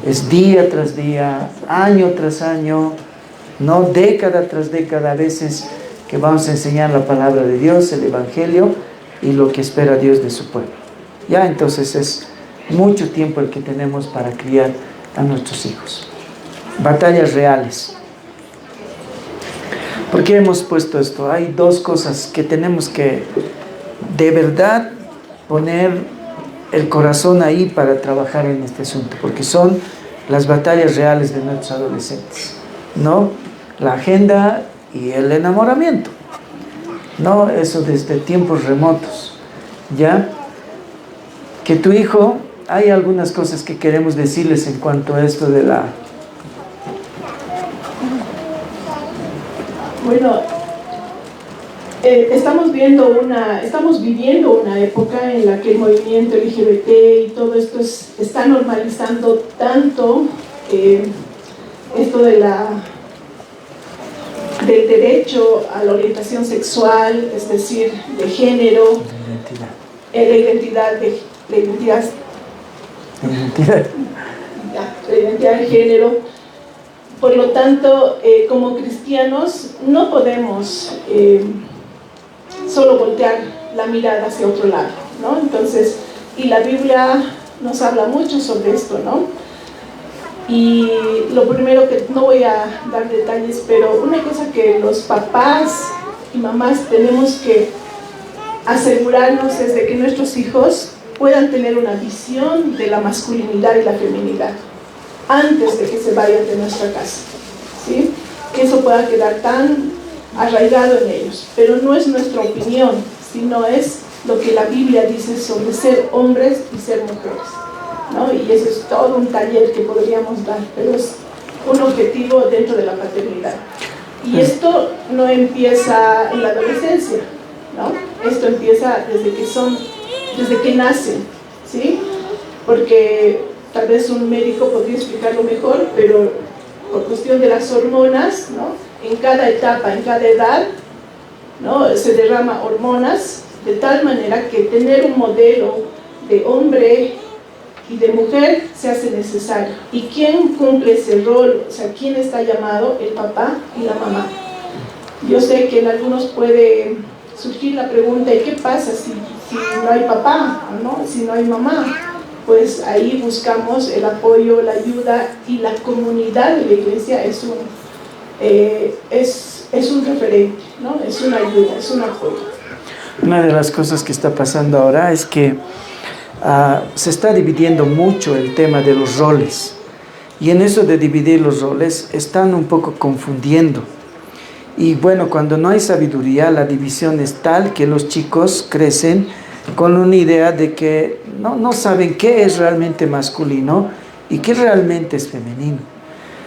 Es día tras día, año tras año, no década tras década, a veces que vamos a enseñar la palabra de Dios, el Evangelio y lo que espera Dios de su pueblo. Ya entonces es mucho tiempo el que tenemos para criar a nuestros hijos. batallas reales. ¿Por qué hemos puesto esto? Hay dos cosas que tenemos que de verdad poner el corazón ahí para trabajar en este asunto, porque son las batallas reales de nuestros adolescentes, ¿no? La agenda y el enamoramiento, ¿no? Eso desde tiempos remotos, ¿ya? Que tu hijo, hay algunas cosas que queremos decirles en cuanto a esto de la... Bueno, estamos viviendo una época en la que el movimiento LGBT y todo esto está normalizando tanto esto del derecho a la orientación sexual, es decir, de género, la identidad de género. Por lo tanto, como cristianos no podemos solo voltear la mirada hacia otro lado, ¿no? Entonces, y la Biblia nos habla mucho sobre esto, ¿no? Y lo primero que, no voy a dar detalles, pero una cosa que los papás y mamás tenemos que asegurarnos es de que nuestros hijos puedan tener una visión de la masculinidad y la feminidad antes de que se vayan de nuestra casa, ¿sí? Que eso pueda quedar tan arraigado en ellos, pero no es nuestra opinión, sino es lo que la Biblia dice sobre ser hombres y ser mujeres, ¿no? Y eso es todo un taller que podríamos dar, pero es un objetivo dentro de la paternidad. Y esto no empieza en la adolescencia, ¿no? Esto empieza desde que nacen, ¿sí? Porque tal vez un médico podría explicarlo mejor, pero por cuestión de las hormonas, ¿no? En cada etapa, en cada edad, ¿no? Se derrama hormonas de tal manera que tener un modelo de hombre y de mujer se hace necesario. ¿Y quién cumple ese rol? O sea, ¿quién está llamado? El papá y la mamá. Yo sé que en algunos puede surgir la pregunta, ¿y qué pasa si no hay papá, ¿no? Si no hay mamá? Pues ahí buscamos el apoyo, la ayuda, y la comunidad de la iglesia es un referente, ¿no? Es una ayuda, es un apoyo. Una de las cosas que está pasando ahora es que se está dividiendo mucho el tema de los roles, y en eso de dividir los roles están un poco confundiendo. Y bueno, cuando no hay sabiduría, la división es tal que los chicos crecen con una idea de que no saben qué es realmente masculino y qué realmente es femenino.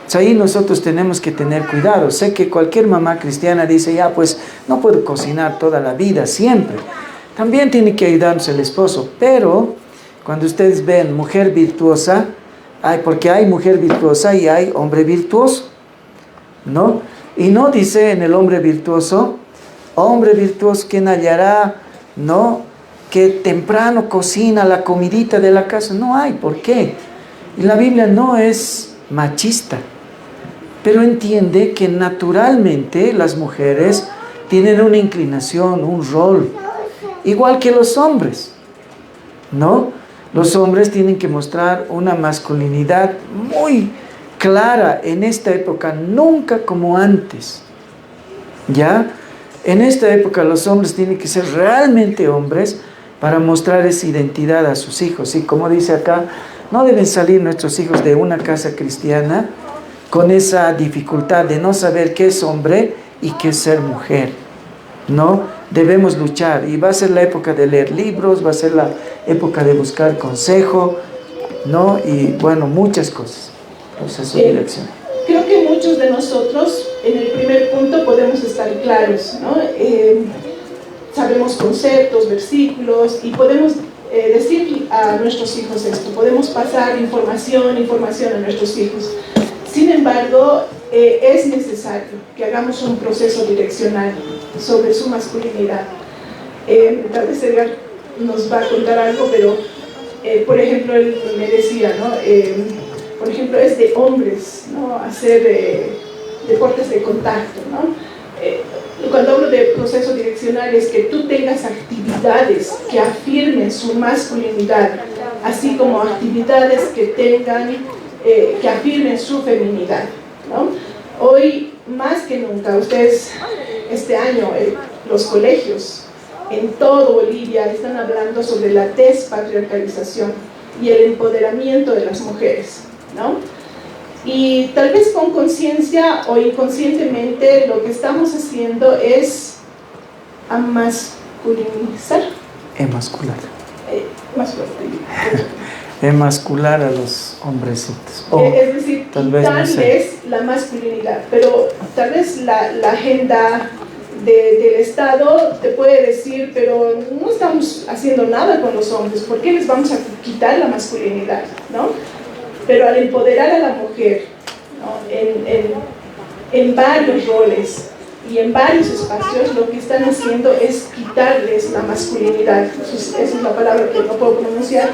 O sea, ahí nosotros tenemos que tener cuidado. Sé que cualquier mamá cristiana dice, ya pues no puedo cocinar toda la vida, siempre. También tiene que ayudarnos el esposo, pero cuando ustedes ven mujer virtuosa, porque hay mujer virtuosa y hay hombre virtuoso, ¿no? Y no dice en el hombre virtuoso, ¿quién hallará, no? Que temprano cocina la comidita de la casa. No hay, ¿por qué? Y la Biblia no es machista, pero entiende que naturalmente las mujeres tienen una inclinación, un rol, igual que los hombres, ¿no? Los hombres tienen que mostrar una masculinidad muy clara en esta época, nunca como antes, ¿ya? En esta época los hombres tienen que ser realmente hombres para mostrar esa identidad a sus hijos. Y como dice acá, no deben salir nuestros hijos de una casa cristiana con esa dificultad de no saber qué es hombre y qué es ser mujer, ¿no? Debemos luchar, y va a ser la época de leer libros, va a ser la época de buscar consejo, ¿no? Y bueno, muchas cosas. Entonces, dirección. Creo que muchos de nosotros en el primer punto podemos estar claros, ¿no? Sabemos conceptos, versículos, y podemos decir a nuestros hijos esto, podemos pasar información a nuestros hijos. Sin embargo, es necesario que hagamos un proceso direccional sobre su masculinidad. Tal vez Edgar nos va a contar algo, pero por ejemplo, él me decía, ¿no? Por ejemplo, es de hombres, ¿no? Hacer deportes de contacto, ¿no? Cuando hablo de proceso direccional es que tú tengas actividades que afirmen su masculinidad, así como actividades que afirmen su feminidad, ¿no? Hoy, más que nunca, ustedes, este año, los colegios en todo Bolivia están hablando sobre la despatriarcalización y el empoderamiento de las mujeres, ¿no? Y tal vez con conciencia o inconscientemente lo que estamos haciendo es masculinizar. Emascular. Masculinizar. Emascular a los hombrecitos. Es decir, quitarles la masculinidad, pero tal vez la agenda del Estado te puede decir, pero no estamos haciendo nada con los hombres, ¿por qué les vamos a quitar la masculinidad? ¿No? Pero al empoderar a la mujer, ¿no? en varios roles y en varios espacios, lo que están haciendo es quitarles la masculinidad. Esa es la palabra que no puedo pronunciar,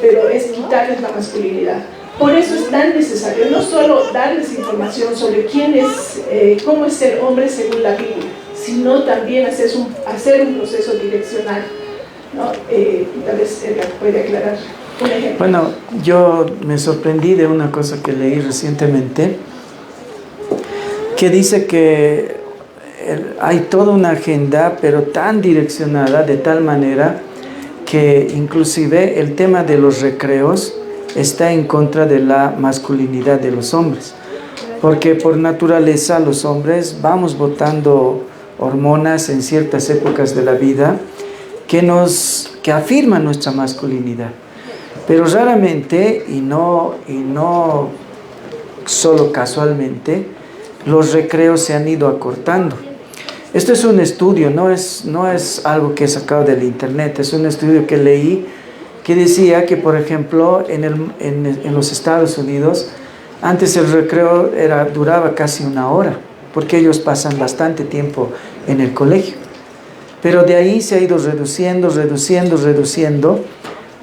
pero es quitarles la masculinidad. Por eso es tan necesario no solo darles información sobre quién es, cómo es ser hombre según la Biblia, sino también hacer un proceso direccional, ¿no? Tal vez Edgar puede aclarar un ejemplo. Bueno, yo me sorprendí de una cosa que leí recientemente, que dice que hay toda una agenda, pero tan direccionada, de tal manera que inclusive el tema de los recreos está en contra de la masculinidad de los hombres, porque por naturaleza los hombres vamos botando hormonas en ciertas épocas de la vida que afirman nuestra masculinidad, pero raramente y no solo casualmente los recreos se han ido acortando. Esto es un estudio, no es algo que he sacado del internet, es un estudio que leí que decía que, por ejemplo, en los Estados Unidos, antes el recreo duraba casi 1 hora, porque ellos pasan bastante tiempo en el colegio. Pero de ahí se ha ido reduciendo,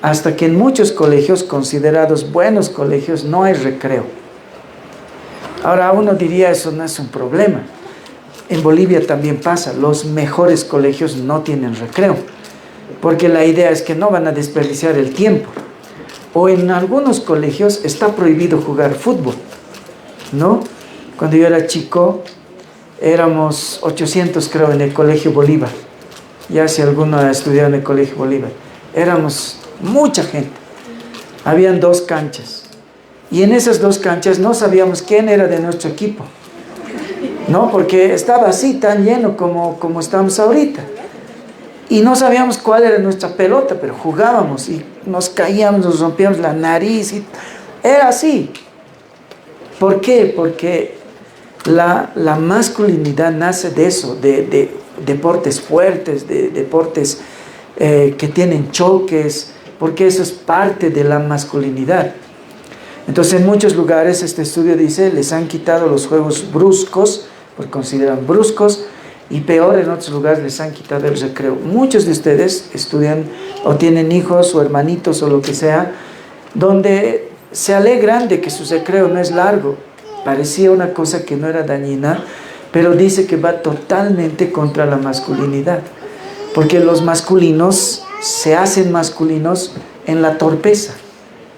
hasta que en muchos colegios, considerados buenos colegios, no hay recreo. Ahora uno diría, eso no es un problema. En Bolivia también pasa, los mejores colegios no tienen recreo, porque la idea es que no van a desperdiciar el tiempo. O en algunos colegios está prohibido jugar fútbol, ¿no? Cuando yo era chico, éramos 800 creo en el Colegio Bolívar. Ya si alguno ha estudiado en el Colegio Bolívar. Éramos mucha gente. Habían 2 canchas. Y en esas 2 canchas no sabíamos quién era de nuestro equipo, ¿no? Porque estaba así, tan lleno como estamos ahorita. Y no sabíamos cuál era nuestra pelota, pero jugábamos y nos caíamos, nos rompíamos la nariz. Era así. ¿Por qué? Porque la masculinidad nace de eso, de deportes fuertes, de deportes que tienen choques, porque eso es parte de la masculinidad. Entonces en muchos lugares este estudio dice, les han quitado los juegos bruscos, porque consideran bruscos, y peor, en otros lugares les han quitado el recreo. Muchos de ustedes estudian o tienen hijos o hermanitos o lo que sea, donde se alegran de que su recreo no es largo. Parecía una cosa que no era dañina, pero dice que va totalmente contra la masculinidad, porque los masculinos se hacen masculinos en la torpeza,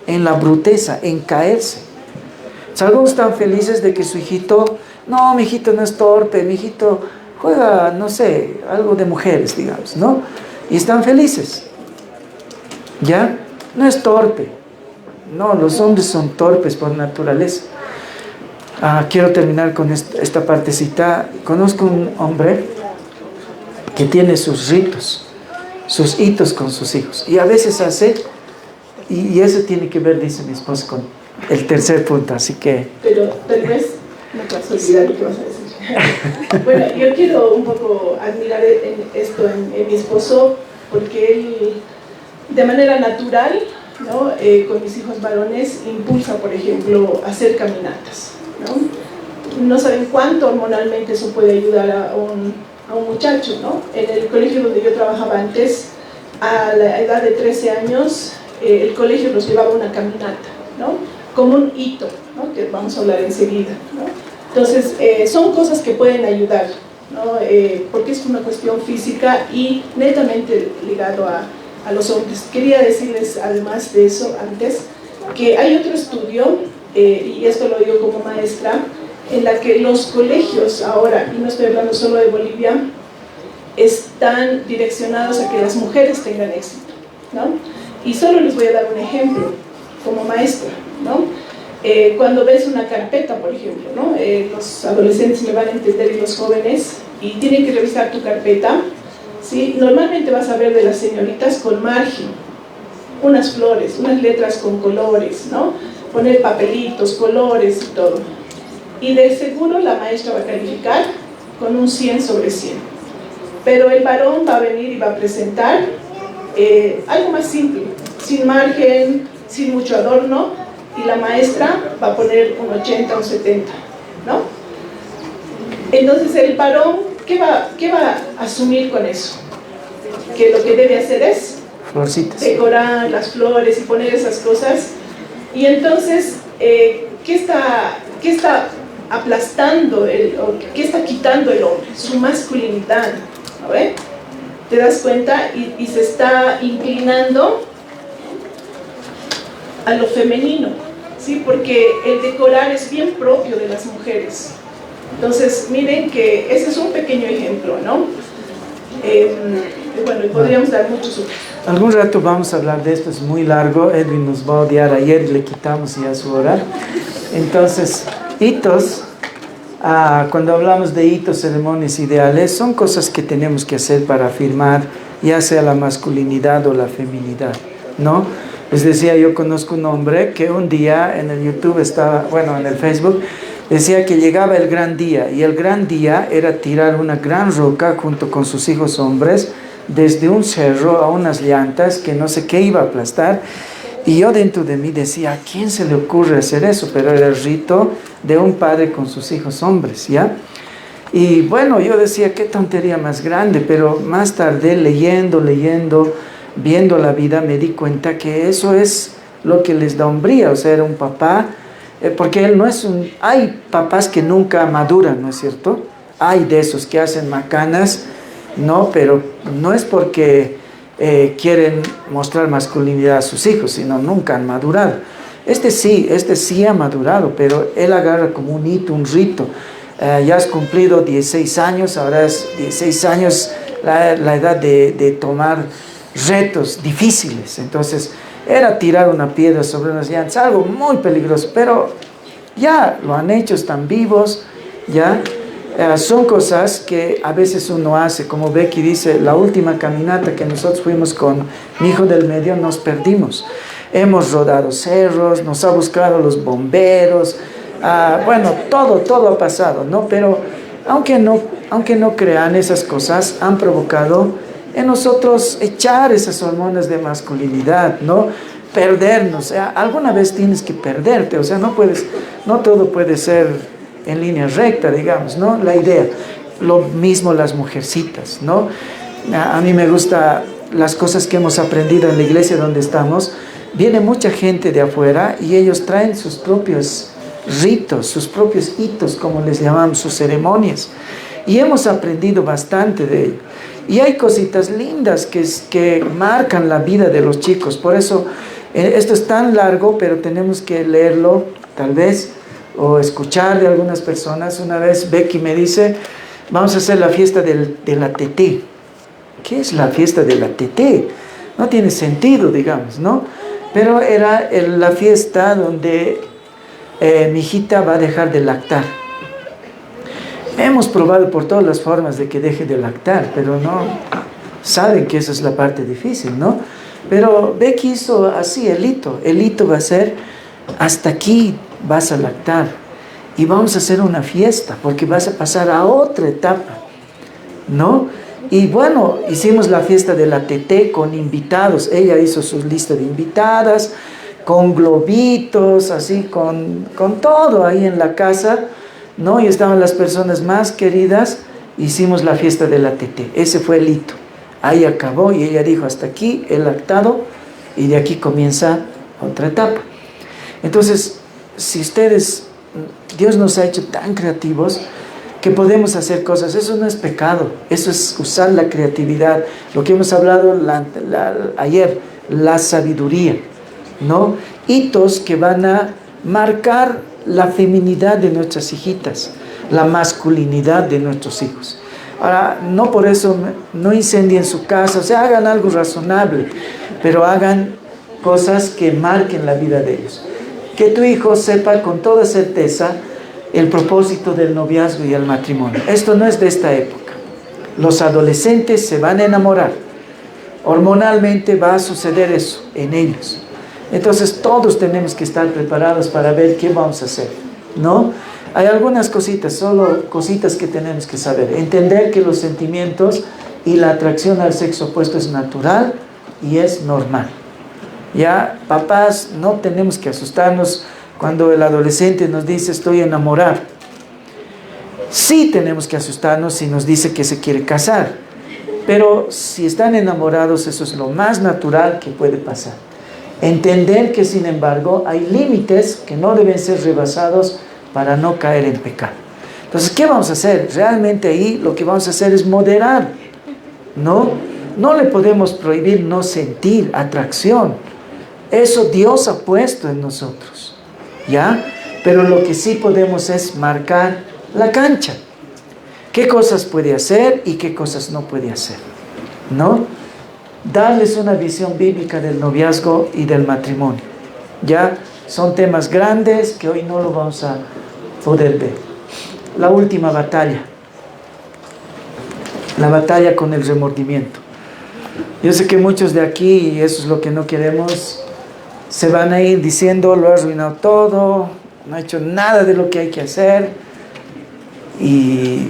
en la bruteza, en caerse. Algunos están felices de que su hijito, no, mi hijito no es torpe, mi hijito juega, no sé, algo de mujeres, digamos, ¿no? Y están felices, ¿ya? No es torpe. No, los hombres son torpes por naturaleza. Quiero terminar con esta partecita. Conozco un hombre que tiene sus ritos, sus hitos con sus hijos. Y a veces hace, y eso tiene que ver, dice mi esposa, con el tercer punto, así que... Pero tal vez no te vas a olvidar lo que vas a decir. Bueno, yo quiero un poco admirar esto en mi esposo, porque él, de manera natural, ¿no? Con mis hijos varones, impulsa, por ejemplo, a hacer caminatas, ¿no? No saben cuánto hormonalmente eso puede ayudar a un muchacho, ¿no? En el colegio donde yo trabajaba antes, a la edad de 13 años, el colegio los llevaba a una caminata, ¿no? Como un hito, ¿no? Que vamos a hablar enseguida, ¿no? Entonces, son cosas que pueden ayudar, ¿no? Porque es una cuestión física y netamente ligado a los hombres. Quería decirles, además de eso, antes, que hay otro estudio, y esto lo digo como maestra, en la que los colegios ahora, y no estoy hablando solo de Bolivia, están direccionados a que las mujeres tengan éxito, ¿no? Y solo les voy a dar un ejemplo, como maestra, ¿no? Cuando ves una carpeta, por ejemplo, ¿no? Los adolescentes me van a entender y los jóvenes, y tienen que revisar tu carpeta, ¿sí? Normalmente vas a ver de las señoritas con margen, unas flores, unas letras con colores, ¿no? Poner papelitos, colores y todo. Y de seguro la maestra va a calificar con un 100 sobre 100. Pero el varón va a venir y va a presentar algo más simple, sin margen, sin mucho adorno, y la maestra va a poner un 80, un 70, ¿no? Entonces el varón, ¿qué va a asumir con eso? Que lo que debe hacer es decorar las flores y poner esas cosas. Y entonces, ¿qué está aplastando, qué está quitando el hombre? Su masculinidad, ¿no ve? ¿Te das cuenta? Y se está inclinando a lo femenino, ¿sí? Porque el decorar es bien propio de las mujeres. Entonces, miren que ese es un pequeño ejemplo, ¿no? Bueno, y podríamos dar muchos otros. Algún rato vamos a hablar de esto, es muy largo. Edwin nos va a odiar, ayer le quitamos ya su hora. Entonces, hitos, cuando hablamos de hitos, ceremonias, ideales, son cosas que tenemos que hacer para afirmar ya sea la masculinidad o la feminidad, ¿no? Les decía, yo conozco un hombre que un día en el YouTube estaba, bueno, en el Facebook, decía que llegaba el gran día, y el gran día era tirar una gran roca junto con sus hijos hombres desde un cerro a unas llantas que no sé qué iba a aplastar. Y yo dentro de mí decía, ¿a quién se le ocurre hacer eso? Pero era el rito de un padre con sus hijos hombres, ¿ya? Y bueno, yo decía, qué tontería más grande, pero más tarde leyendo, viendo la vida, me di cuenta que eso es lo que les da hombría. O sea, era un papá, porque él no es hay papás que nunca maduran, ¿no es cierto? Hay de esos que hacen macanas, no, pero no es porque quieren mostrar masculinidad a sus hijos, sino nunca han madurado. Este sí ha madurado, pero él agarra como un hito, un rito. Ya has cumplido 16 años, ahora es 16 años la edad de tomar retos difíciles. Entonces era tirar una piedra sobre unas llantas, algo muy peligroso, pero ya lo han hecho, están vivos, ya. Son cosas que a veces uno hace, como Becky dice, la última caminata que nosotros fuimos con mi hijo del medio, nos perdimos. Hemos rodado cerros, nos ha buscado los bomberos, bueno, todo ha pasado, ¿no? Pero aunque no crean, esas cosas han provocado en nosotros echar esas hormonas de masculinidad, ¿no? Perdernos, o sea, alguna vez tienes que perderte, o sea, no todo puede ser en línea recta, digamos, ¿no? La idea, lo mismo las mujercitas, ¿no? A mí me gusta las cosas que hemos aprendido en la iglesia donde estamos. Viene mucha gente de afuera y ellos traen sus propios ritos, sus propios hitos, como les llamamos, sus ceremonias. Y hemos aprendido bastante de ello. Y hay cositas lindas que marcan la vida de los chicos. Por eso, esto es tan largo, pero tenemos que leerlo, tal vez, o escuchar de algunas personas. Una vez Becky me dice, vamos a hacer la fiesta de la teté. ¿Qué es la fiesta de la teté? No tiene sentido, digamos, ¿no? Pero era la fiesta donde mi hijita va a dejar de lactar. Hemos probado por todas las formas de que deje de lactar, pero no saben que esa es la parte difícil, ¿no? Pero Becky hizo así el hito va a ser, hasta aquí vas a lactar y vamos a hacer una fiesta porque vas a pasar a otra etapa, ¿no? Y bueno, hicimos la fiesta de la teté con invitados. Ella hizo su lista de invitadas, con globitos, así, con todo ahí en la casa, ¿no? Y estaban las personas más queridas. Hicimos la fiesta de la teté. Ese fue el hito. Ahí acabó y ella dijo, hasta aquí he lactado y de aquí comienza otra etapa. Entonces, si ustedes, Dios nos ha hecho tan creativos que podemos hacer cosas. Eso no es pecado, eso es usar la creatividad, lo que hemos hablado ayer, la sabiduría, ¿no? Hitos que van a marcar la feminidad de nuestras hijitas, la masculinidad de nuestros hijos. Ahora, no por eso no incendien su casa, o sea, hagan algo razonable, pero hagan cosas que marquen la vida de ellos. Que tu hijo sepa con toda certeza el propósito del noviazgo y el matrimonio. Esto no es de esta época. Los adolescentes se van a enamorar. Hormonalmente va a suceder eso en ellos. Entonces todos tenemos que estar preparados para ver qué vamos a hacer, ¿no? Hay algunas cositas, solo cositas que tenemos que saber. Entender que los sentimientos y la atracción al sexo opuesto es natural y es normal. Ya, papás, no tenemos que asustarnos cuando el adolescente nos dice estoy enamorado. Sí tenemos que asustarnos si nos dice que se quiere casar. Pero si están enamorados, eso es lo más natural que puede pasar. Entender que, sin embargo, hay límites que no deben ser rebasados para no caer en pecado. Entonces, ¿qué vamos a hacer? Realmente ahí lo que vamos a hacer es moderar, ¿no? No le podemos prohibir no sentir atracción. Eso Dios ha puesto en nosotros, ¿ya? Pero lo que sí podemos es marcar la cancha. ¿Qué cosas puede hacer y qué cosas no puede hacer? ¿No? Darles una visión bíblica del noviazgo y del matrimonio. Ya son temas grandes que hoy no lo vamos a poder ver. La última batalla. La batalla con el remordimiento. Yo sé que muchos de aquí, y eso es lo que no queremos, se van a ir diciendo, lo ha arruinado todo, no ha hecho nada de lo que hay que hacer. Y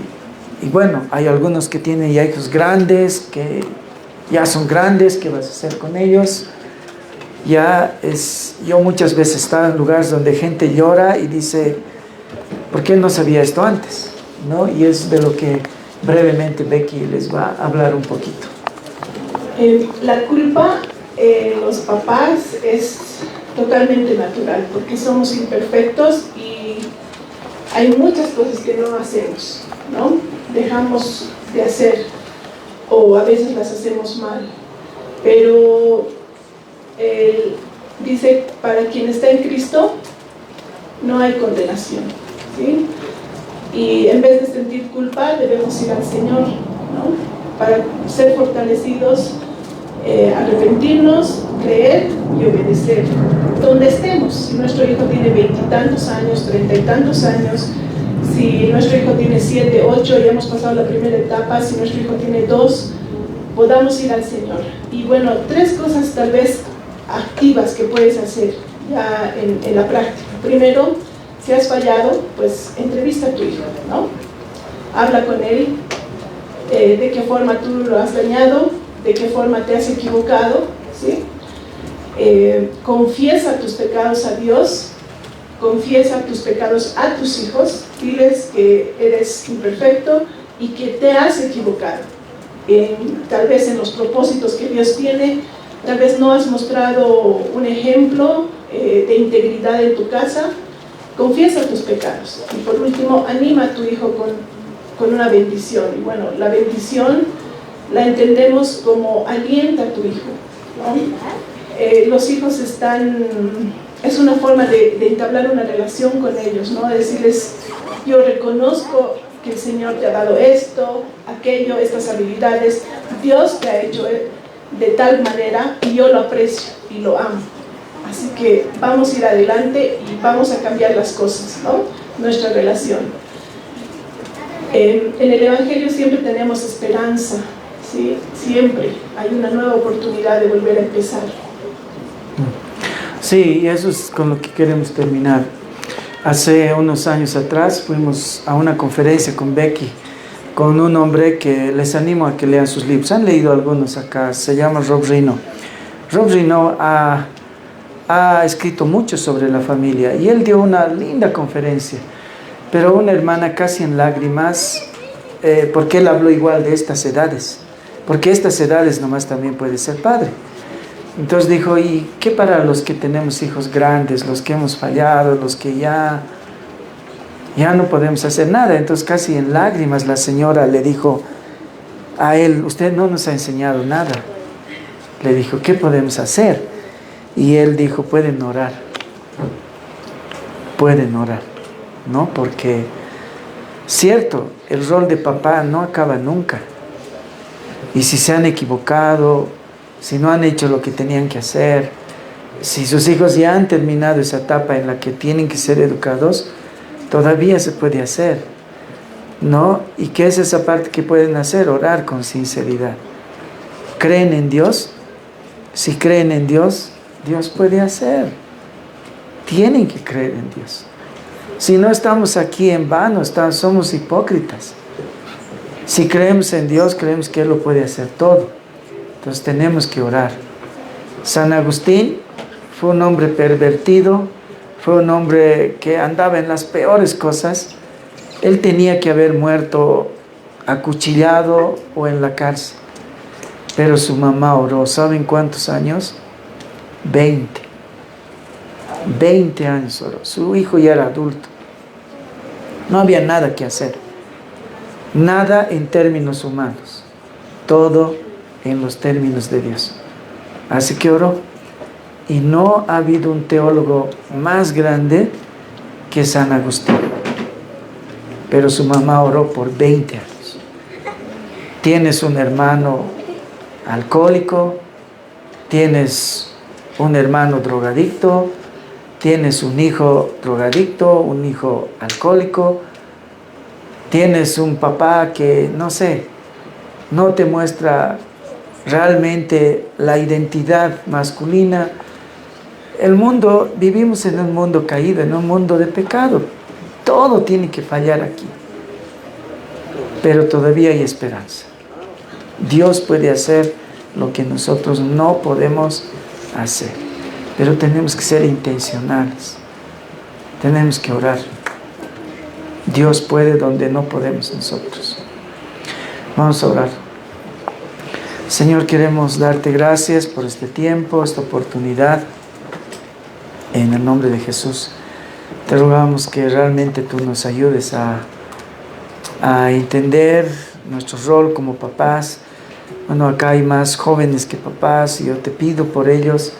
bueno, hay algunos que tienen ya hijos grandes, que ya son grandes, ¿qué vas a hacer con ellos? Yo muchas veces he estado en lugares donde gente llora y dice, ¿por qué no sabía esto antes? ¿No? Y es de lo que brevemente Becky les va a hablar un poquito. La culpa, los papás, es totalmente natural, porque somos imperfectos y hay muchas cosas que no hacemos, ¿no? Dejamos de hacer, o a veces las hacemos mal, pero dice, para quien está en Cristo no hay condenación, ¿sí? Y en vez de sentir culpa debemos ir al Señor, ¿no? Para ser fortalecidos, arrepentirnos, creer y obedecer donde estemos. Si nuestro hijo tiene 20 y tantos años, 30 y tantos años, si nuestro hijo tiene 7, 8, ya hemos pasado la primera etapa, si nuestro hijo tiene 2, podamos ir al Señor. Y bueno, 3 cosas tal vez activas que puedes hacer ya en la práctica. Primero, si has fallado, pues entrevista a tu hijo, ¿no? Habla con él, de qué forma tú lo has dañado, de qué forma te has equivocado, ¿sí? Confiesa tus pecados a Dios, confiesa tus pecados a tus hijos, diles que eres imperfecto y que te has equivocado, tal vez en los propósitos que Dios tiene, tal vez no has mostrado un ejemplo de integridad en tu casa. Confiesa tus pecados. Y por último, anima a tu hijo con una bendición. Y bueno, la bendición la entendemos como alienta a tu hijo, ¿no? Los hijos es una forma de entablar una relación con ellos, ¿no? Decirles, yo reconozco que el Señor te ha dado esto, aquello, estas habilidades, Dios te ha hecho de tal manera y yo lo aprecio y lo amo. Así que vamos a ir adelante y vamos a cambiar las cosas, ¿no? Nuestra relación. En el Evangelio siempre tenemos esperanza, ¿sí? Siempre hay una nueva oportunidad de volver a empezar. Sí, y eso es con lo que queremos terminar. Hace unos años atrás fuimos a una conferencia con Becky, con un hombre que les animo a que lean sus libros. Han leído algunos acá, se llama Rob Rienow. Rob Rienow ha escrito mucho sobre la familia y él dio una linda conferencia, pero una hermana casi en lágrimas, porque él habló igual de estas edades, porque estas edades nomás también puede ser padre. Entonces dijo, ¿y qué para los que tenemos hijos grandes, los que hemos fallado, los que ya no podemos hacer nada? Entonces casi en lágrimas la señora le dijo a él, usted no nos ha enseñado nada. Le dijo, ¿qué podemos hacer? Y él dijo, pueden orar. pueden orar, ¿no? Porque, cierto, el rol de papá no acaba nunca. Y si se han equivocado, si no han hecho lo que tenían que hacer, si sus hijos ya han terminado esa etapa en la que tienen que ser educados, todavía se puede hacer, ¿no? ¿Y qué es esa parte que pueden hacer? Orar con sinceridad. ¿Creen en Dios? Si creen en Dios, Dios puede hacer. Tienen que creer en Dios. Si no, estamos aquí en vano, somos hipócritas. Si creemos en Dios, creemos que Él lo puede hacer todo. Entonces tenemos que orar. San Agustín fue un hombre pervertido, fue un hombre que andaba en las peores cosas. Él tenía que haber muerto acuchillado o en la cárcel. Pero su mamá oró. ¿Saben cuántos años? 20. 20 años oró. Su hijo ya era adulto. No había nada que hacer. Nada en términos humanos. Todo en los términos de Dios. Así que oró. Y no ha habido un teólogo más grande que San Agustín. Pero su mamá oró por 20 años. Tienes un hermano alcohólico, tienes un hermano drogadicto, tienes un hijo drogadicto, un hijo alcohólico, tienes un papá que, no sé, no te muestra realmente la identidad masculina. El mundo, vivimos en un mundo caído, en un mundo de pecado. Todo tiene que fallar aquí. Pero todavía hay esperanza. Dios puede hacer lo que nosotros no podemos hacer. Pero tenemos que ser intencionales. Tenemos que orar. Dios puede donde no podemos nosotros. Vamos a orar. Señor, queremos darte gracias por este tiempo, esta oportunidad. En el nombre de Jesús, te rogamos que realmente tú nos ayudes a entender nuestro rol como papás. Bueno, acá hay más jóvenes que papás y yo te pido por ellos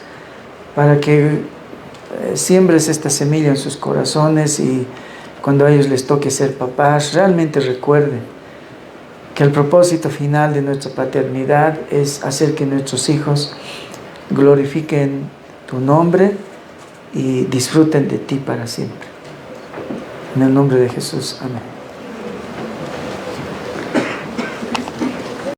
para que siembres esta semilla en sus corazones y cuando a ellos les toque ser papás, realmente recuerden que el propósito final de nuestra paternidad es hacer que nuestros hijos glorifiquen tu nombre y disfruten de ti para siempre. En el nombre de Jesús, amén.